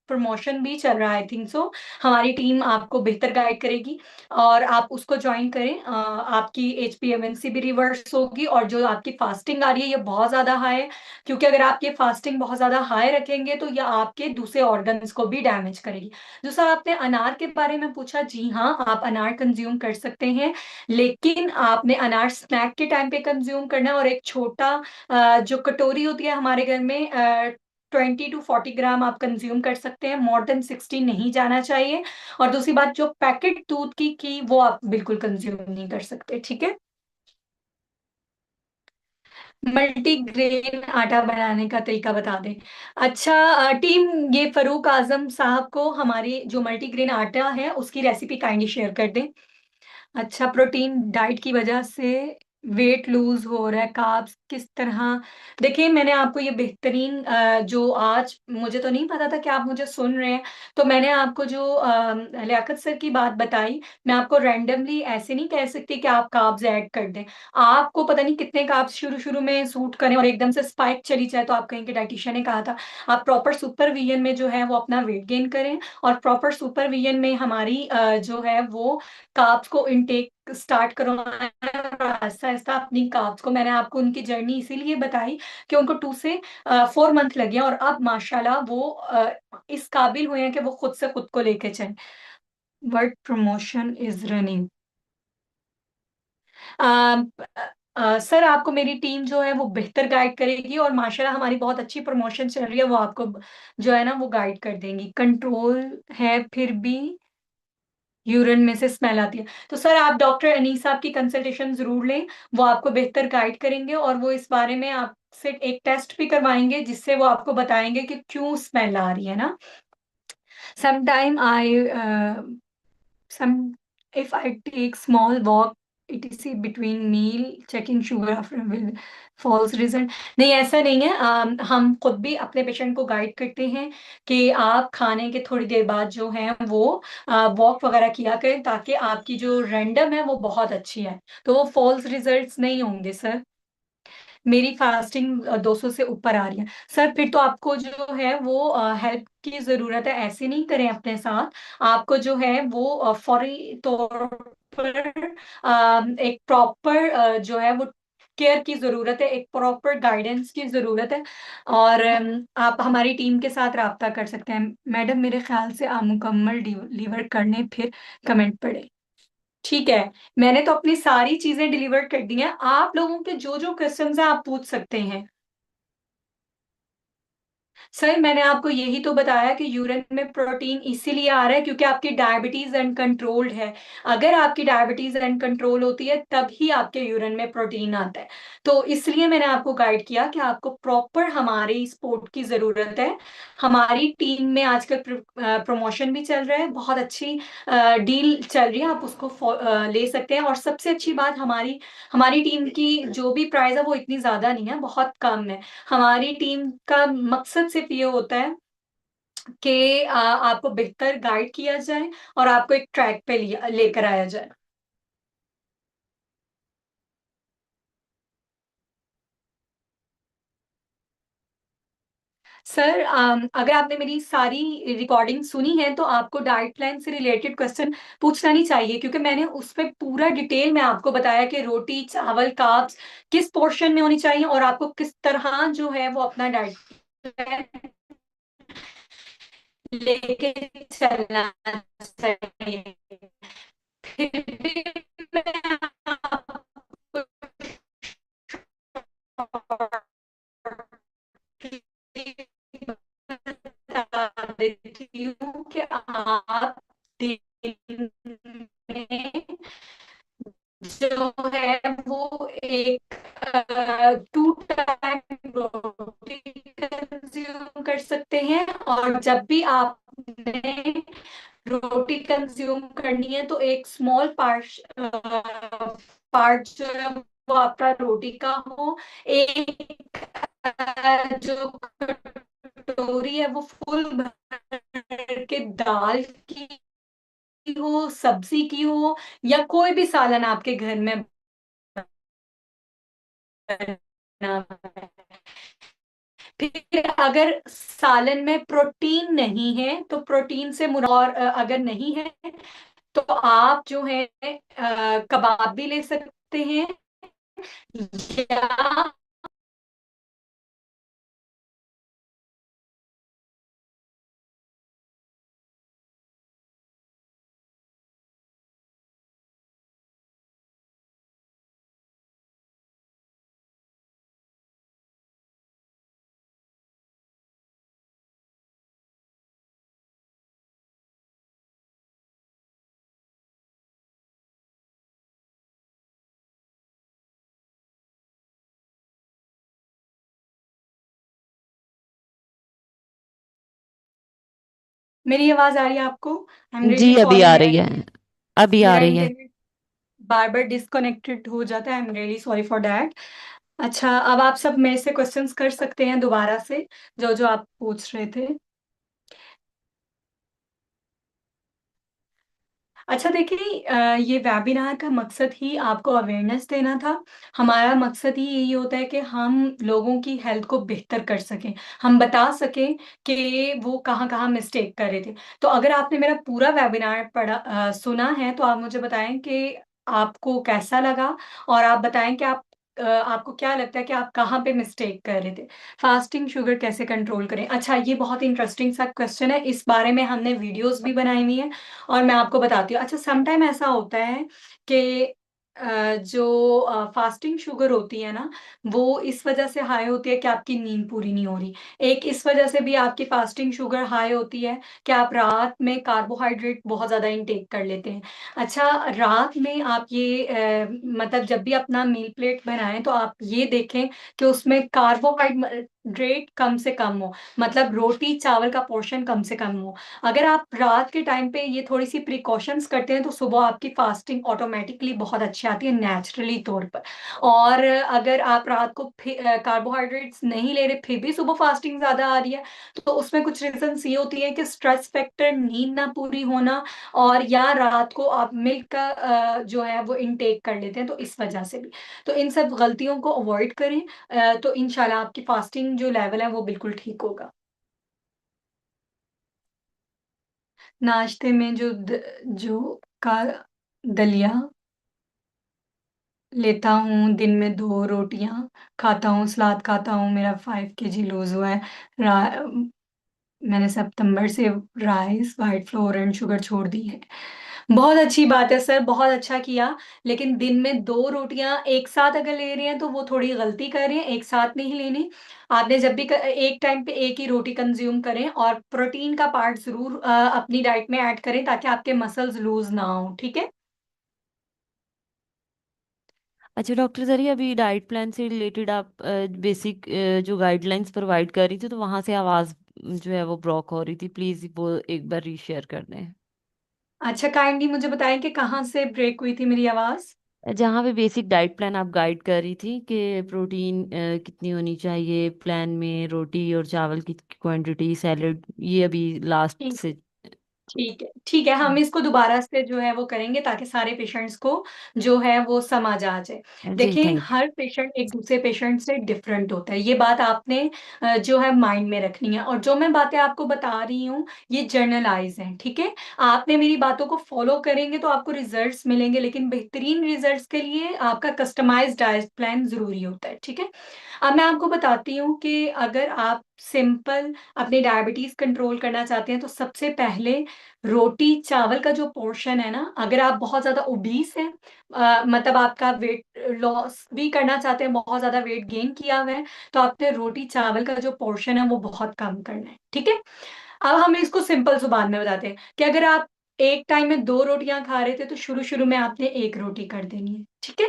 प्रमोशन भी चल रहा है, आई थिंक सो। हमारी टीम आपको बेहतर गाइड करेगी और आप उसको ज्वाइन करें। आपकी HbA1c भी रिवर्स होगी, और जो आपकी फास्टिंग आ रही है ये बहुत ज्यादा हाई है, क्योंकि अगर आप ये फास्टिंग बहुत ज्यादा हाई रखेंगे तो ये आपके दूसरे ऑर्गन्स को भी डैमेज करेगी। दूसरा, आपने अनार के बारे में पूछा। जी हाँ, आप अनार कंज्यूम कर सकते हैं, लेकिन आपने अनार स्नैक के टाइम पे कंज्यूम करना है। और एक छोटा जो कटोरी होती है हमारे घर में, 20 to 40 ग्राम आप कंज्यूम कर सकते हैं, मोर देन 60 नहीं जाना चाहिए। और दूसरी बात, जो पैकेट दूध की वो आप बिल्कुल कंज्यूम नहीं कर सकते, ठीक है। मल्टीग्रेन आटा बनाने का तरीका बता दें। अच्छा, टीम, ये फरूक आजम साहब को हमारी जो मल्टीग्रेन आटा है उसकी रेसिपी काइंडली शेयर कर दें। अच्छा, प्रोटीन डाइट की वजह से वेट लूज हो रहा है, कार्ब्स किस तरह? देखिए, मैंने आपको ये बेहतरीन जो आज मुझे तो नहीं पता था कि आप मुझे सुन रहे हैं, तो मैंने आपको जो लियाकत सर की बात बताई, मैं आपको रैंडमली ऐसे नहीं कह सकती कि आप कार्ब्स ऐड कर दें। आपको पता नहीं कितने कार्ब्स शुरू शुरू में सूट करें और एकदम से स्पाइक चली जाए, तो आप कहेंगे डाइटिशियन ने कहा था। आप प्रॉपर सुपरविजन में जो है वो अपना वेट गेन करें, और प्रॉपर सुपरविजन में हमारी जो है वो कार्ब्स को इनटेक स्टार्ट करवाना है। और आहिस्ता आहिस्ता अपनी कार्ब्स को, मैंने आपको उनकी जर्नी इसीलिए बताई कि उनको 2 से 4 मंथ लगे और अब माशाल्लाह वो इस काबिल हुए हैं कि वो खुद से खुद को लेके चलें। Word promotion is running. Sir, आपको मेरी टीम जो है वो बेहतर गाइड करेगी, और माशाल्लाह हमारी बहुत अच्छी प्रमोशन चल रही है, वो आपको जो है ना वो गाइड कर देंगी। कंट्रोल है फिर भी यूरिन में से स्मेल आती है, तो सर आप डॉक्टर अनीस साहब की कंसल्टेशन जरूर लें। वो आपको बेहतर गाइड करेंगे और वो इस बारे में आपसे एक टेस्ट भी करवाएंगे, जिससे वो आपको बताएंगे कि क्यों स्मेल आ रही है ना। Sometime I some if I take small walk etc between meal checking sugar after will false result। नहीं, ऐसा नहीं है। हम खुद भी अपने पेशेंट को गाइड करते हैं कि आप खाने के थोड़ी देर बाद जो है वो वॉक वगैरह किया करें, ताकि आपकी जो रैंडम है वो बहुत अच्छी है, तो वो फॉल्स रिजल्ट्स नहीं होंगे सर। मेरी फास्टिंग 200 से ऊपर आ रही है। सर, फिर तो आपको जो है वो हेल्प की जरूरत है। ऐसे नहीं करें अपने साथ, आपको जो है वो फौरी तौर पर एक प्रॉपर जो है वो केयर की जरूरत है, एक प्रॉपर गाइडेंस की जरूरत है। और आप हमारी टीम के साथ राब्ता कर सकते हैं। मैडम, मेरे ख्याल से आप मुकम्मल डिलीवर करने फिर कमेंट पढ़े। ठीक है, मैंने तो अपनी सारी चीजें डिलीवर कर दी हैं। आप लोगों के जो जो क्वेश्चंस हैं आप पूछ सकते हैं। सर मैंने आपको यही तो बताया कि यूरिन में प्रोटीन इसीलिए आ रहा है क्योंकि आपकी डायबिटीज अनकंट्रोल्ड है। अगर आपकी डायबिटीज अनकंट्रोल होती है तभी आपके यूरिन में प्रोटीन आता है। तो इसलिए मैंने आपको गाइड किया कि आपको प्रॉपर हमारी स्पोर्ट की जरूरत है। हमारी टीम में आजकल प्रमोशन भी चल रहा है, बहुत अच्छी डील चल रही है, आप उसको ले सकते हैं। और सबसे अच्छी बात, हमारी हमारी टीम की जो भी प्राइस है वो इतनी ज्यादा नहीं है, बहुत कम है। हमारी टीम का मकसद सिर्फ ये होता है कि आपको बेहतर गाइड किया जाए और आपको एक ट्रैक पे लेकर आया जाए। सर अगर आपने मेरी सारी रिकॉर्डिंग सुनी है तो आपको डाइट प्लान से रिलेटेड क्वेश्चन पूछना नहीं चाहिए, क्योंकि मैंने उस पर पूरा डिटेल में आपको बताया कि रोटी चावल कार्ब्स किस पोर्शन में होनी चाहिए और आपको किस तरह जो है वो अपना डाइट प्लान लेके चलना चाहिए। फिर भी मैं आपको बता देती हूँ कि आप दिन में जो है वो एक 2 टाइम रोटी कंज्यूम कर सकते हैं। और जब भी आपने रोटी कंज्यूम करनी है तो एक स्मॉल पार्ट जो है वो आपका रोटी का हो। एक जो कटोरी है वो फुल भर के दाल की हो, सब्जी की हो, या कोई भी सालन आपके घर में बना है। फिर अगर सालन में प्रोटीन नहीं है तो प्रोटीन से मुरा, और अगर नहीं है तो आप जो है कबाब भी ले सकते हैं, या मेरी आवाज आ रही है आपको? आई एम जी रियली अभी सॉरी, आ मेरा रही है। अभी आ मेरा रही है। इंटरनेट बार बार डिस्कनेक्टेड हो जाता है। I am really sorry for that. अच्छा, अब आप सब मेरे से क्वेश्चंस कर सकते हैं दोबारा से, जो जो आप पूछ रहे थे। अच्छा देखिए, ये वेबिनार का मकसद ही आपको अवेयरनेस देना था। हमारा मकसद ही यही होता है कि हम लोगों की हेल्थ को बेहतर कर सकें, हम बता सकें कि वो कहाँ कहाँ मिस्टेक कर रहे थे। तो अगर आपने मेरा पूरा वेबिनार सुना है तो आप मुझे बताएं कि आपको कैसा लगा, और आप बताएं कि आपको क्या लगता है कि आप कहाँ पे मिस्टेक कर रहे थे। फास्टिंग शुगर कैसे कंट्रोल करें, अच्छा ये बहुत इंटरेस्टिंग सा क्वेश्चन है, इस बारे में हमने वीडियोस भी बनाई हुई है और मैं आपको बताती हूँ। अच्छा, समटाइम ऐसा होता है कि जो फास्टिंग शुगर होती है ना, वो इस वजह से हाई होती है कि आपकी नींद पूरी नहीं हो रही। एक इस वजह से भी आपकी फास्टिंग शुगर हाई होती है कि आप रात में कार्बोहाइड्रेट बहुत ज़्यादा इंटेक कर लेते हैं। अच्छा, रात में आप ये मतलब जब भी अपना मील प्लेट बनाएं तो आप ये देखें कि उसमें कार्बोहाइड्रेट कम से कम हो, मतलब रोटी चावल का पोर्शन कम से कम हो। अगर आप रात के टाइम पे ये थोड़ी सी प्रिकॉशंस करते हैं तो सुबह आपकी फास्टिंग ऑटोमेटिकली बहुत अच्छी आती है नेचुरली तौर पर। और अगर आप रात को कार्बोहाइड्रेट्स नहीं ले रहे फिर भी सुबह फास्टिंग ज्यादा आ रही है, तो उसमें कुछ रीजंस ये होती है कि स्ट्रेस फैक्टर, नींद ना पूरी होना, और या रात को आप मिल्क का जो है वो इनटेक कर लेते हैं, तो इस वजह से भी। तो इन सब गलतियों को अवॉइड करें, तो इंशाल्लाह आपकी फास्टिंग जो लेवल है वो बिल्कुल ठीक होगा। नाश्ते में जो का दलिया लेता हूँ, दिन में 2 रोटियां खाता हूँ, सलाद खाता हूँ। मेरा 5 kg लूज हुआ है। मैंने सितंबर से rice, white floor and sugar छोड़ दी है। बहुत अच्छी बात है सर, बहुत अच्छा किया। लेकिन दिन में 2 रोटियाँ एक साथ अगर ले रहे हैं तो वो थोड़ी गलती कर रहे हैं, एक साथ नहीं लेनी। आपने जब भी एक टाइम पे एक ही रोटी कंज़्यूम करें और प्रोटीन का पार्ट ज़रूर अपनी डाइट में ऐड करें ताकि आपके मसल्स लूज़ ना हों, ठीक है? अच्छा डॉक्टर जरिए, अभी डाइट प्लान से रिलेटेड आप बेसिक जो गाइडलाइंस प्रोवाइड कर रही थी, तो वहाँ से आवाज़ जो है वो ब्लॉक हो रही थी, प्लीज़ वो एक बार रीशेयर कर दें। अच्छा, काइंडली मुझे बताएँ कि कहाँ से ब्रेक हुई थी मेरी आवाज़? जहाँ पे बेसिक डाइट प्लान आप गाइड कर रही थी कि प्रोटीन कितनी होनी चाहिए प्लान में, रोटी और चावल की क्वांटिटी, सैलेड, ये अभी लास्ट ठीक से। ठीक है, हम इसको दोबारा से जो है वो करेंगे ताकि सारे पेशेंट्स को जो है वो समझ आ जाए। जी देखिए, थैंक यू। हर पेशेंट एक दूसरे पेशेंट से डिफरेंट होता है, ये बात आपने जो है माइंड में रखनी है। और जो मैं बातें आपको बता रही हूँ, ये जर्नलाइज़ हैं, ठीक है? आपने मेरी बातों को फ़ॉलो करेंगे तो आपको रिज़ल्ट्स मिलेंगे, लेकिन बेहतरीन रिज़ल्ट्स के लिए आपका कस्टमाइज़्ड डाइट प्लान ज़रूरी होता है, ठीक है? अब मैं आपको बताती हूँ कि अगर आप सिंपल अपनी डायबिटीज़ कंट्रोल करना चाहते हैं, तो सबसे पहले रोटी चावल का जो पोर्शन है ना, अगर आप बहुत ज़्यादा ओबीस हैं, मतलब आपका वेट लॉस भी करना चाहते हैं, बहुत ज़्यादा वेट गेन किया हुआ है, तो आपने रोटी चावल का जो पोर्शन है वो बहुत कम करना है, ठीक है? अब हम इसको सिंपल ज़ुबान में बताते हैं कि अगर आप एक टाइम में 2 रोटियाँ खा रहे थे, तो शुरू-शुरू में आपने 1 रोटी कर देनी है, ठीक है?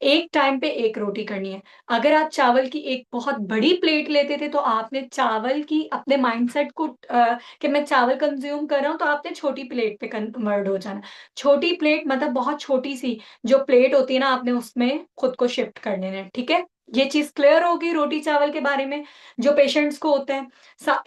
एक टाइम पे 1 रोटी करनी है। अगर आप चावल की एक बहुत बड़ी प्लेट लेते थे, तो आपने चावल की अपने माइंडसेट को कि मैं चावल कंज़्यूम कर रहा हूँ, तो आपने छोटी प्लेट पे कन्वर्ट हो जाना। छोटी प्लेट मतलब बहुत छोटी-सी जो प्लेट होती है ना, आपने उसमें खुद को शिफ्ट कर लेना है, ठीक है? ये चीज़ क्लियर होगी रोटी-चावल के बारे में, जो पेशेंट्स को होता है।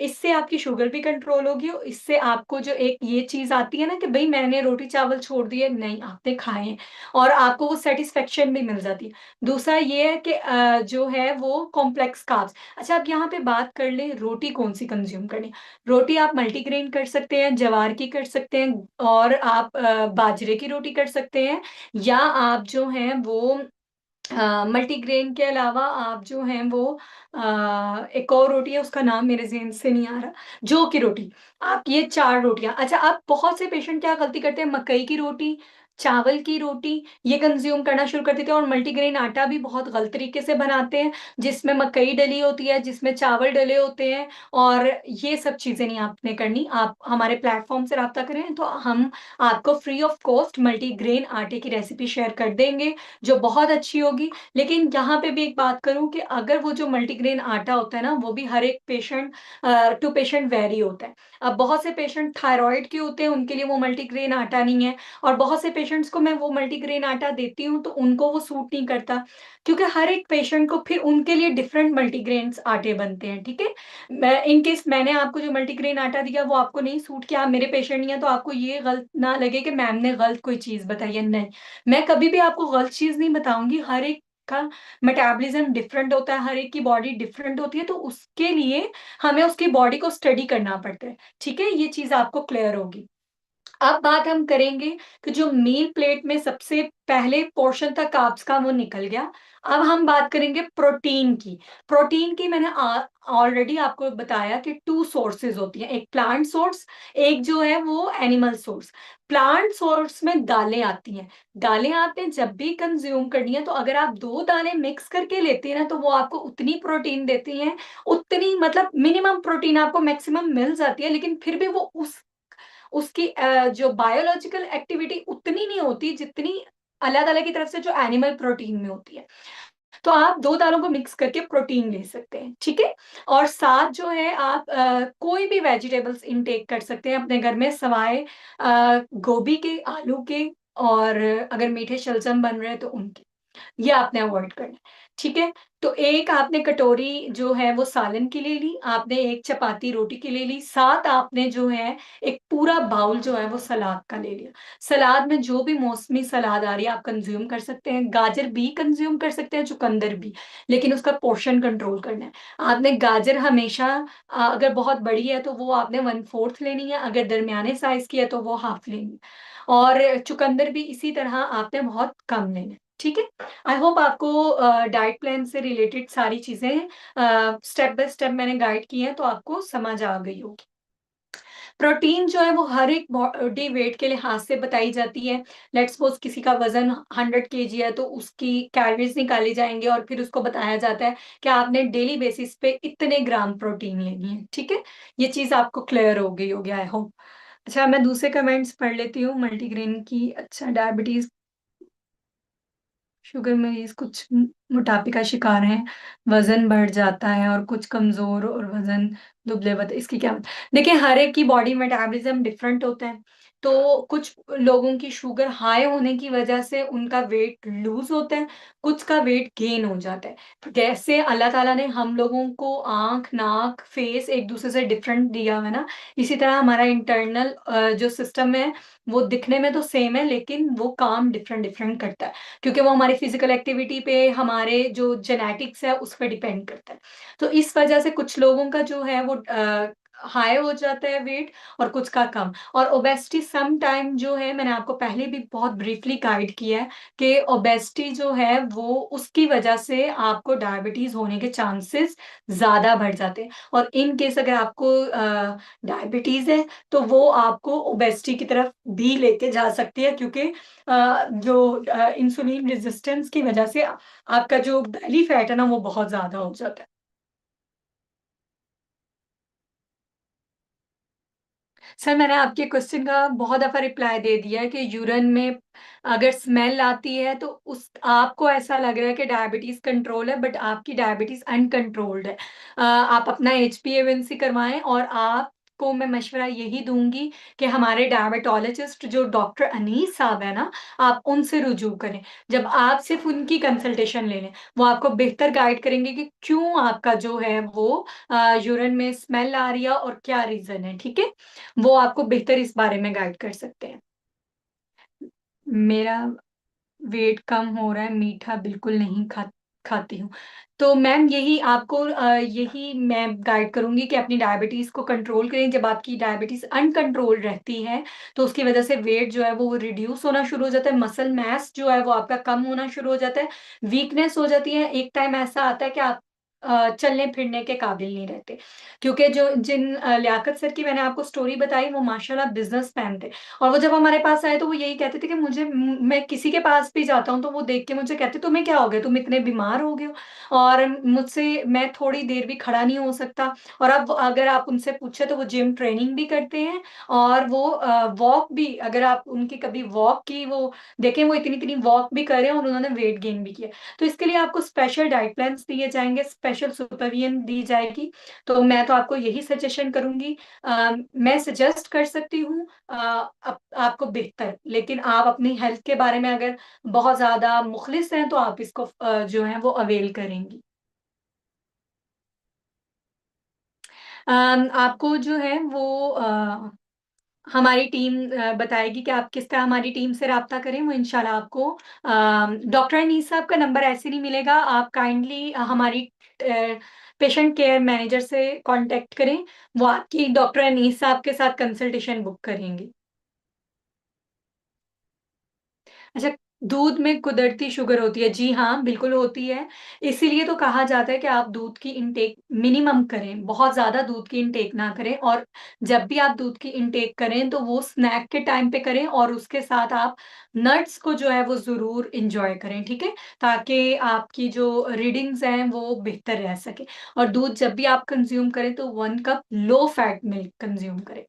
इससे आपकी शुगर भी कंट्रोल होगी और इससे आपको जो एक ये चीज़ आती है ना कि भई मैंने रोटी-चावल छोड़ दिए, नहीं आपने खाए हैं और आपको वो सैटिस्फैक्शन भी मिल जाती है। दूसरा ये है कि जो है वो कॉम्प्लेक्स कार्ब्स। अच्छा, अब यहाँ पे बात कर लें रोटी कौन-सी कंज़्यूम करनी है। रोटी आप मल्टीग्रेन कर सकते हैं, ज्वार की कर सकते हैं और आप बाजरे की रोटी कर सकते हैं या आप जो हैं वो मल्टीग्रेन के अलावा आप जो हैं वो एक और रोटी है उसका नाम मेरे ज़हन से नहीं आ रहा, जौ की रोटी। आप ये 4 रोटियाँ अच्छा अब बहुत से पेशेंट क्या गलती करते हैं मकई की रोटी, चावल की रोटी ये कंज़्यूम करना शुरू कर देते हैं और मल्टीग्रेन आटा भी बहुत गलत तरीके से बनाते हैं, जिसमें मकई डली होती है, जिसमें चावल डले होते हैं और ये सब चीज़ें नहीं आपने करनी। आप हमारे प्लेटफ़ॉर्म से राब्ता करें तो हम आपको फ्री ऑफ कॉस्ट मल्टीग्रेन आटे की रेसिपी शेयर कर देंगे, जो बहुत अच्छी होगी। लेकिन यहाँ पे भी एक बात करूँ कि अगर वो जो मल्टीग्रेन आटा होता है ना, वो भी हर एक पेशेंट टू पेशेंट वेरी होता है। अब बहुत से पेशेंट थायरॉइड के होते हैं, उनके लिए वो मल्टीग्रेन आटा नहीं है और बहुत से पेशेंट्स को मैं वो मल्टीग्रेन आटा देती हूँ, तो उनको वो सूट नहीं करता, क्योंकि हर एक पेशेंट को फिर उनके लिए डिफरेंट मल्टीग्रेन्स आटे बनते हैं, ठीक है? मैं इन केस मैंने आपको जो मल्टीग्रेन आटा दिया, वो आपको नहीं सूट किया, आप मेरे पेशेंट नहीं हैं, तो आपको ये गलत ना लगे कि मैम ने गलत कोई चीज़ बताई है, नहीं। मैं कभी भी आपको गलत चीज़ नहीं बताऊँगी, हर एक का मेटाबॉलिज़्म डिफरेंट होता है, हर एक की बॉडी डिफरेंट होती है, तो उसके लिए हमें उसकी बॉडी को स्टडी करना पड़ता है, ठीक है? ये चीज़ आपको क्लियर होगी। अब बात हम करेंगे कि जो मील प्लेट में सबसे पहले पोर्शन था कार्ब्स का वो निकल गया। अब हम बात करेंगे प्रोटीन की। प्रोटीन की मैंने ऑलरेडी आपको बताया कि 2 सोर्सेज़ होती हैं, एक प्लांट सोर्स, एक जो है वो एनिमल सोर्स। प्लांट सोर्स में दालें आती हैं। दालें आपने जब भी कंज़्यूम करनी है तो अगर आप 2 दालें मिक्स करके लेते हैं ना तो वो आपको उतनी प्रोटीन देती हैं, उतनी मतलब मिनिमम प्रोटीन आपको मैक्सिमम मिल जाती है, लेकिन फिर भी वो उसकी जो बायोलॉजिकल एक्टिविटी उतनी नहीं होती जितनी अल्लाह-ताला की तरफ से जो एनिमल प्रोटीन में होती है। तो आप 2 दालों को मिक्स करके प्रोटीन ले सकते हैं, ठीक है? और साथ जो है आप कोई भी वेजिटेबल्स इनटेक कर सकते हैं अपने घर में सवाए गोभी के, आलू के और अगर मीठे शलजम बन रहे हैं तो उनके। ये आपने अवॉइड करना है, ठीक है? तो एक आपने कटोरी जो है वो सालन की ले ली, आपने एक चपाती रोटी की ले ली, साथ आपने जो है एक पूरा बाउल जो है वो सलाद का ले लिया। सलाद में जो भी मौसमी सलाद आ रही है आप कंज़्यूम कर सकते हैं, गाजर भी कंज़्यूम कर सकते हैं, चुकंदर भी, लेकिन उसका पोर्शन कंट्रोल करना है। आपने गाजर हमेशा अगर बहुत बड़ी है तो वो आपने 1/4 लेनी है, अगर दरमियाने साइज़ की है तो वो हाफ लेनी है और चुकंदर भी इसी तरह आपने बहुत कम लेना है, ठीक है? आई होप आपको डाइट प्लान से रिलेटेड सारी चीज़ें स्टेप बाय स्टेप मैंने गाइड की हैं, तो आपको समझ आ गई होगी। प्रोटीन जो है वो हर एक बॉडी वेट के लिहाज से बताई जाती है। लेट्स सपोज किसी का वजन 100 kg है तो उसकी कैलोरीज निकाली जाएंगे और फिर उसको बताया जाता है कि आपने डेली बेसिस पे इतने ग्राम प्रोटीन लेनी है। ठीक है, ये चीज आपको क्लियर हो गई होगी आई होप। अच्छा, मैं दूसरे कमेंट्स पढ़ लेती हूँ मल्टीग्रेन की। अच्छा, डायबिटीज, शुगर मरीज कुछ मोटापे का शिकार हैं, वजन बढ़ जाता है और कुछ कमजोर और वजन दुबले पतले, इसकी क्या देखिए, हर एक की बॉडी मेटाबॉलिज्म डिफरेंट होता है। तो कुछ लोगों की शुगर हाई होने की वजह से उनका वेट लूज होता है, कुछ का वेट गेन हो जाता है। जैसे अल्लाह ताला ने हम लोगों को आंख, नाक, फेस एक दूसरे से डिफरेंट दिया है ना, इसी तरह हमारा इंटरनल जो सिस्टम है वो दिखने में तो सेम है लेकिन वो काम डिफरेंट डिफरेंट करता है, क्योंकि वो हमारी फिजिकल एक्टिविटी पे, हमारे जो जेनेटिक्स है उस पर डिपेंड करता है। तो इस वजह से कुछ लोगों का जो है वो हाई हो जाता है वेट और कुछ का कम। और ओबेसिटी सम टाइम जो है, मैंने आपको पहले भी बहुत ब्रीफली गाइड किया है कि ओबेसिटी जो है वो उसकी वजह से आपको डायबिटीज होने के चांसेस ज्यादा बढ़ जाते हैं। और इन केस अगर आपको डायबिटीज है तो वो आपको ओबेसिटी की तरफ भी लेके जा सकती है, क्योंकि जो इंसुलिन रेजिस्टेंस की वजह से आपका जो बेली फैट है ना वो बहुत ज्यादा हो जाता है। सर, मैंने आपके क्वेश्चन का बहुत दफा रिप्लाई दे दिया है कि यूरिन में अगर स्मेल आती है तो उस आपको ऐसा लग रहा है कि डायबिटीज कंट्रोल है, बट आपकी डायबिटीज अनकंट्रोल्ड है। आप अपना HbA1c करवाएं और आपको मैं मशवरा यही दूंगी कि हमारे डायबिटोलॉजिस्ट जो डॉक्टर अनीस साहब है ना, आप उनसे रुजू करें। जब आप सिर्फ उनकी कंसल्टेशन ले लें, वो आपको बेहतर गाइड करेंगे कि क्यों आपका जो है वो यूरिन में स्मेल आ रही है और क्या रीजन है। ठीक है, वो आपको बेहतर इस बारे में गाइड कर सकते हैं। मेरा वेट कम हो रहा है, मीठा बिल्कुल नहीं खाती हूँ। तो मैम यही आपको यही मैं गाइड करूंगी कि अपनी डायबिटीज को कंट्रोल करें। जब आपकी डायबिटीज अनकंट्रोल रहती है तो उसकी वजह से वेट जो है वो रिड्यूस होना शुरू हो जाता है, मसल मास जो है वो आपका कम होना शुरू हो जाता है, वीकनेस हो जाती है। एक टाइम ऐसा आता है कि आप चलने फिरने के काबिल नहीं रहते। क्योंकि जो जिन लियाकत सर की मैंने आपको स्टोरी बताई वो माशाल्लाह बिजनेसमैन थे, और वो जब हमारे पास आए तो वो यही कहते थे कि मुझे मैं किसी के पास भी जाता हूँ तो वो देख के मुझे कहते तुम्हें क्या हो गया, तुम इतने बीमार हो गए हो और मुझसे मैं थोड़ी देर भी खड़ा नहीं हो सकता। और अब अगर आप उनसे पूछे तो वो जिम ट्रेनिंग भी करते हैं और वो वॉक भी, अगर आप उनकी कभी वॉक की वो देखें, वो इतनी इतनी वॉक भी करें और उन्होंने वेट गेन भी किया। तो इसके लिए आपको स्पेशल डाइट प्लान दिए जाएंगे, स्पेशल सुपरविजन दी जाएगी। तो मैं तो आपको यही सजेशन करूंगी। मैं सजेस्ट कर सकती हूँ आपको बेहतर, लेकिन आप अपनी हेल्थ के बारे में अगर बहुत ज्यादा मुखलिस हैं तो आप इसको जो है वो अवेल करेंगी। आपको जो है वो हमारी टीम बताएगी कि आप किस तरह हमारी टीम से राब्ता करें। वो इंशाल्लाह आपको डॉक्टर अनीस साहब का नंबर ऐसे नहीं मिलेगा, आप काइंडली हमारी पेशेंट केयर मैनेजर से कांटेक्ट करें, वो आपकी डॉक्टर अनीस साहब के साथ कंसल्टेशन बुक करेंगे। अच्छा, दूध में कुदरती शुगर होती है? जी हाँ, बिल्कुल होती है। इसीलिए तो कहा जाता है कि आप दूध की इंटेक मिनिमम करें, बहुत ज़्यादा दूध की इंटेक ना करें। और जब भी आप दूध की इंटेक करें तो वो स्नैक के टाइम पे करें और उसके साथ आप नट्स को जो है वो ज़रूर एंजॉय करें। ठीक है, ताकि आपकी जो रीडिंग्स हैं वो बेहतर रह सके। और दूध जब भी आप कंज्यूम करें तो 1 cup low fat milk consume करें।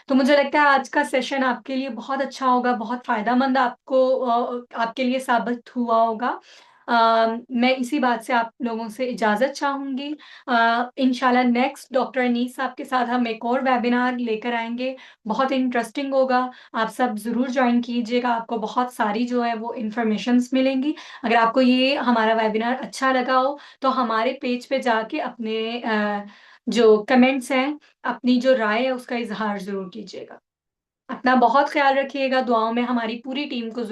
तो मुझे लगता है आज का सेशन आपके लिए बहुत अच्छा होगा, बहुत फायदेमंद आपको आपके लिए साबित हुआ होगा। मैं इसी बात से आप लोगों से इजाजत चाहूंगी। इंशाल्लाह नेक्स्ट डॉक्टर अनीस साहब के साथ हम एक और वेबिनार लेकर आएंगे, बहुत इंटरेस्टिंग होगा। आप सब जरूर ज्वाइन कीजिएगा, आपको बहुत सारी जो है वो इंफॉर्मेशंस मिलेंगी। अगर आपको ये हमारा वेबिनार अच्छा लगा हो तो हमारे पेज पे जाके अपने जो कमेंट्स हैं, अपनी जो राय है उसका इजहार जरूर कीजिएगा। अपना बहुत ख्याल रखिएगा, दुआओं में हमारी पूरी टीम को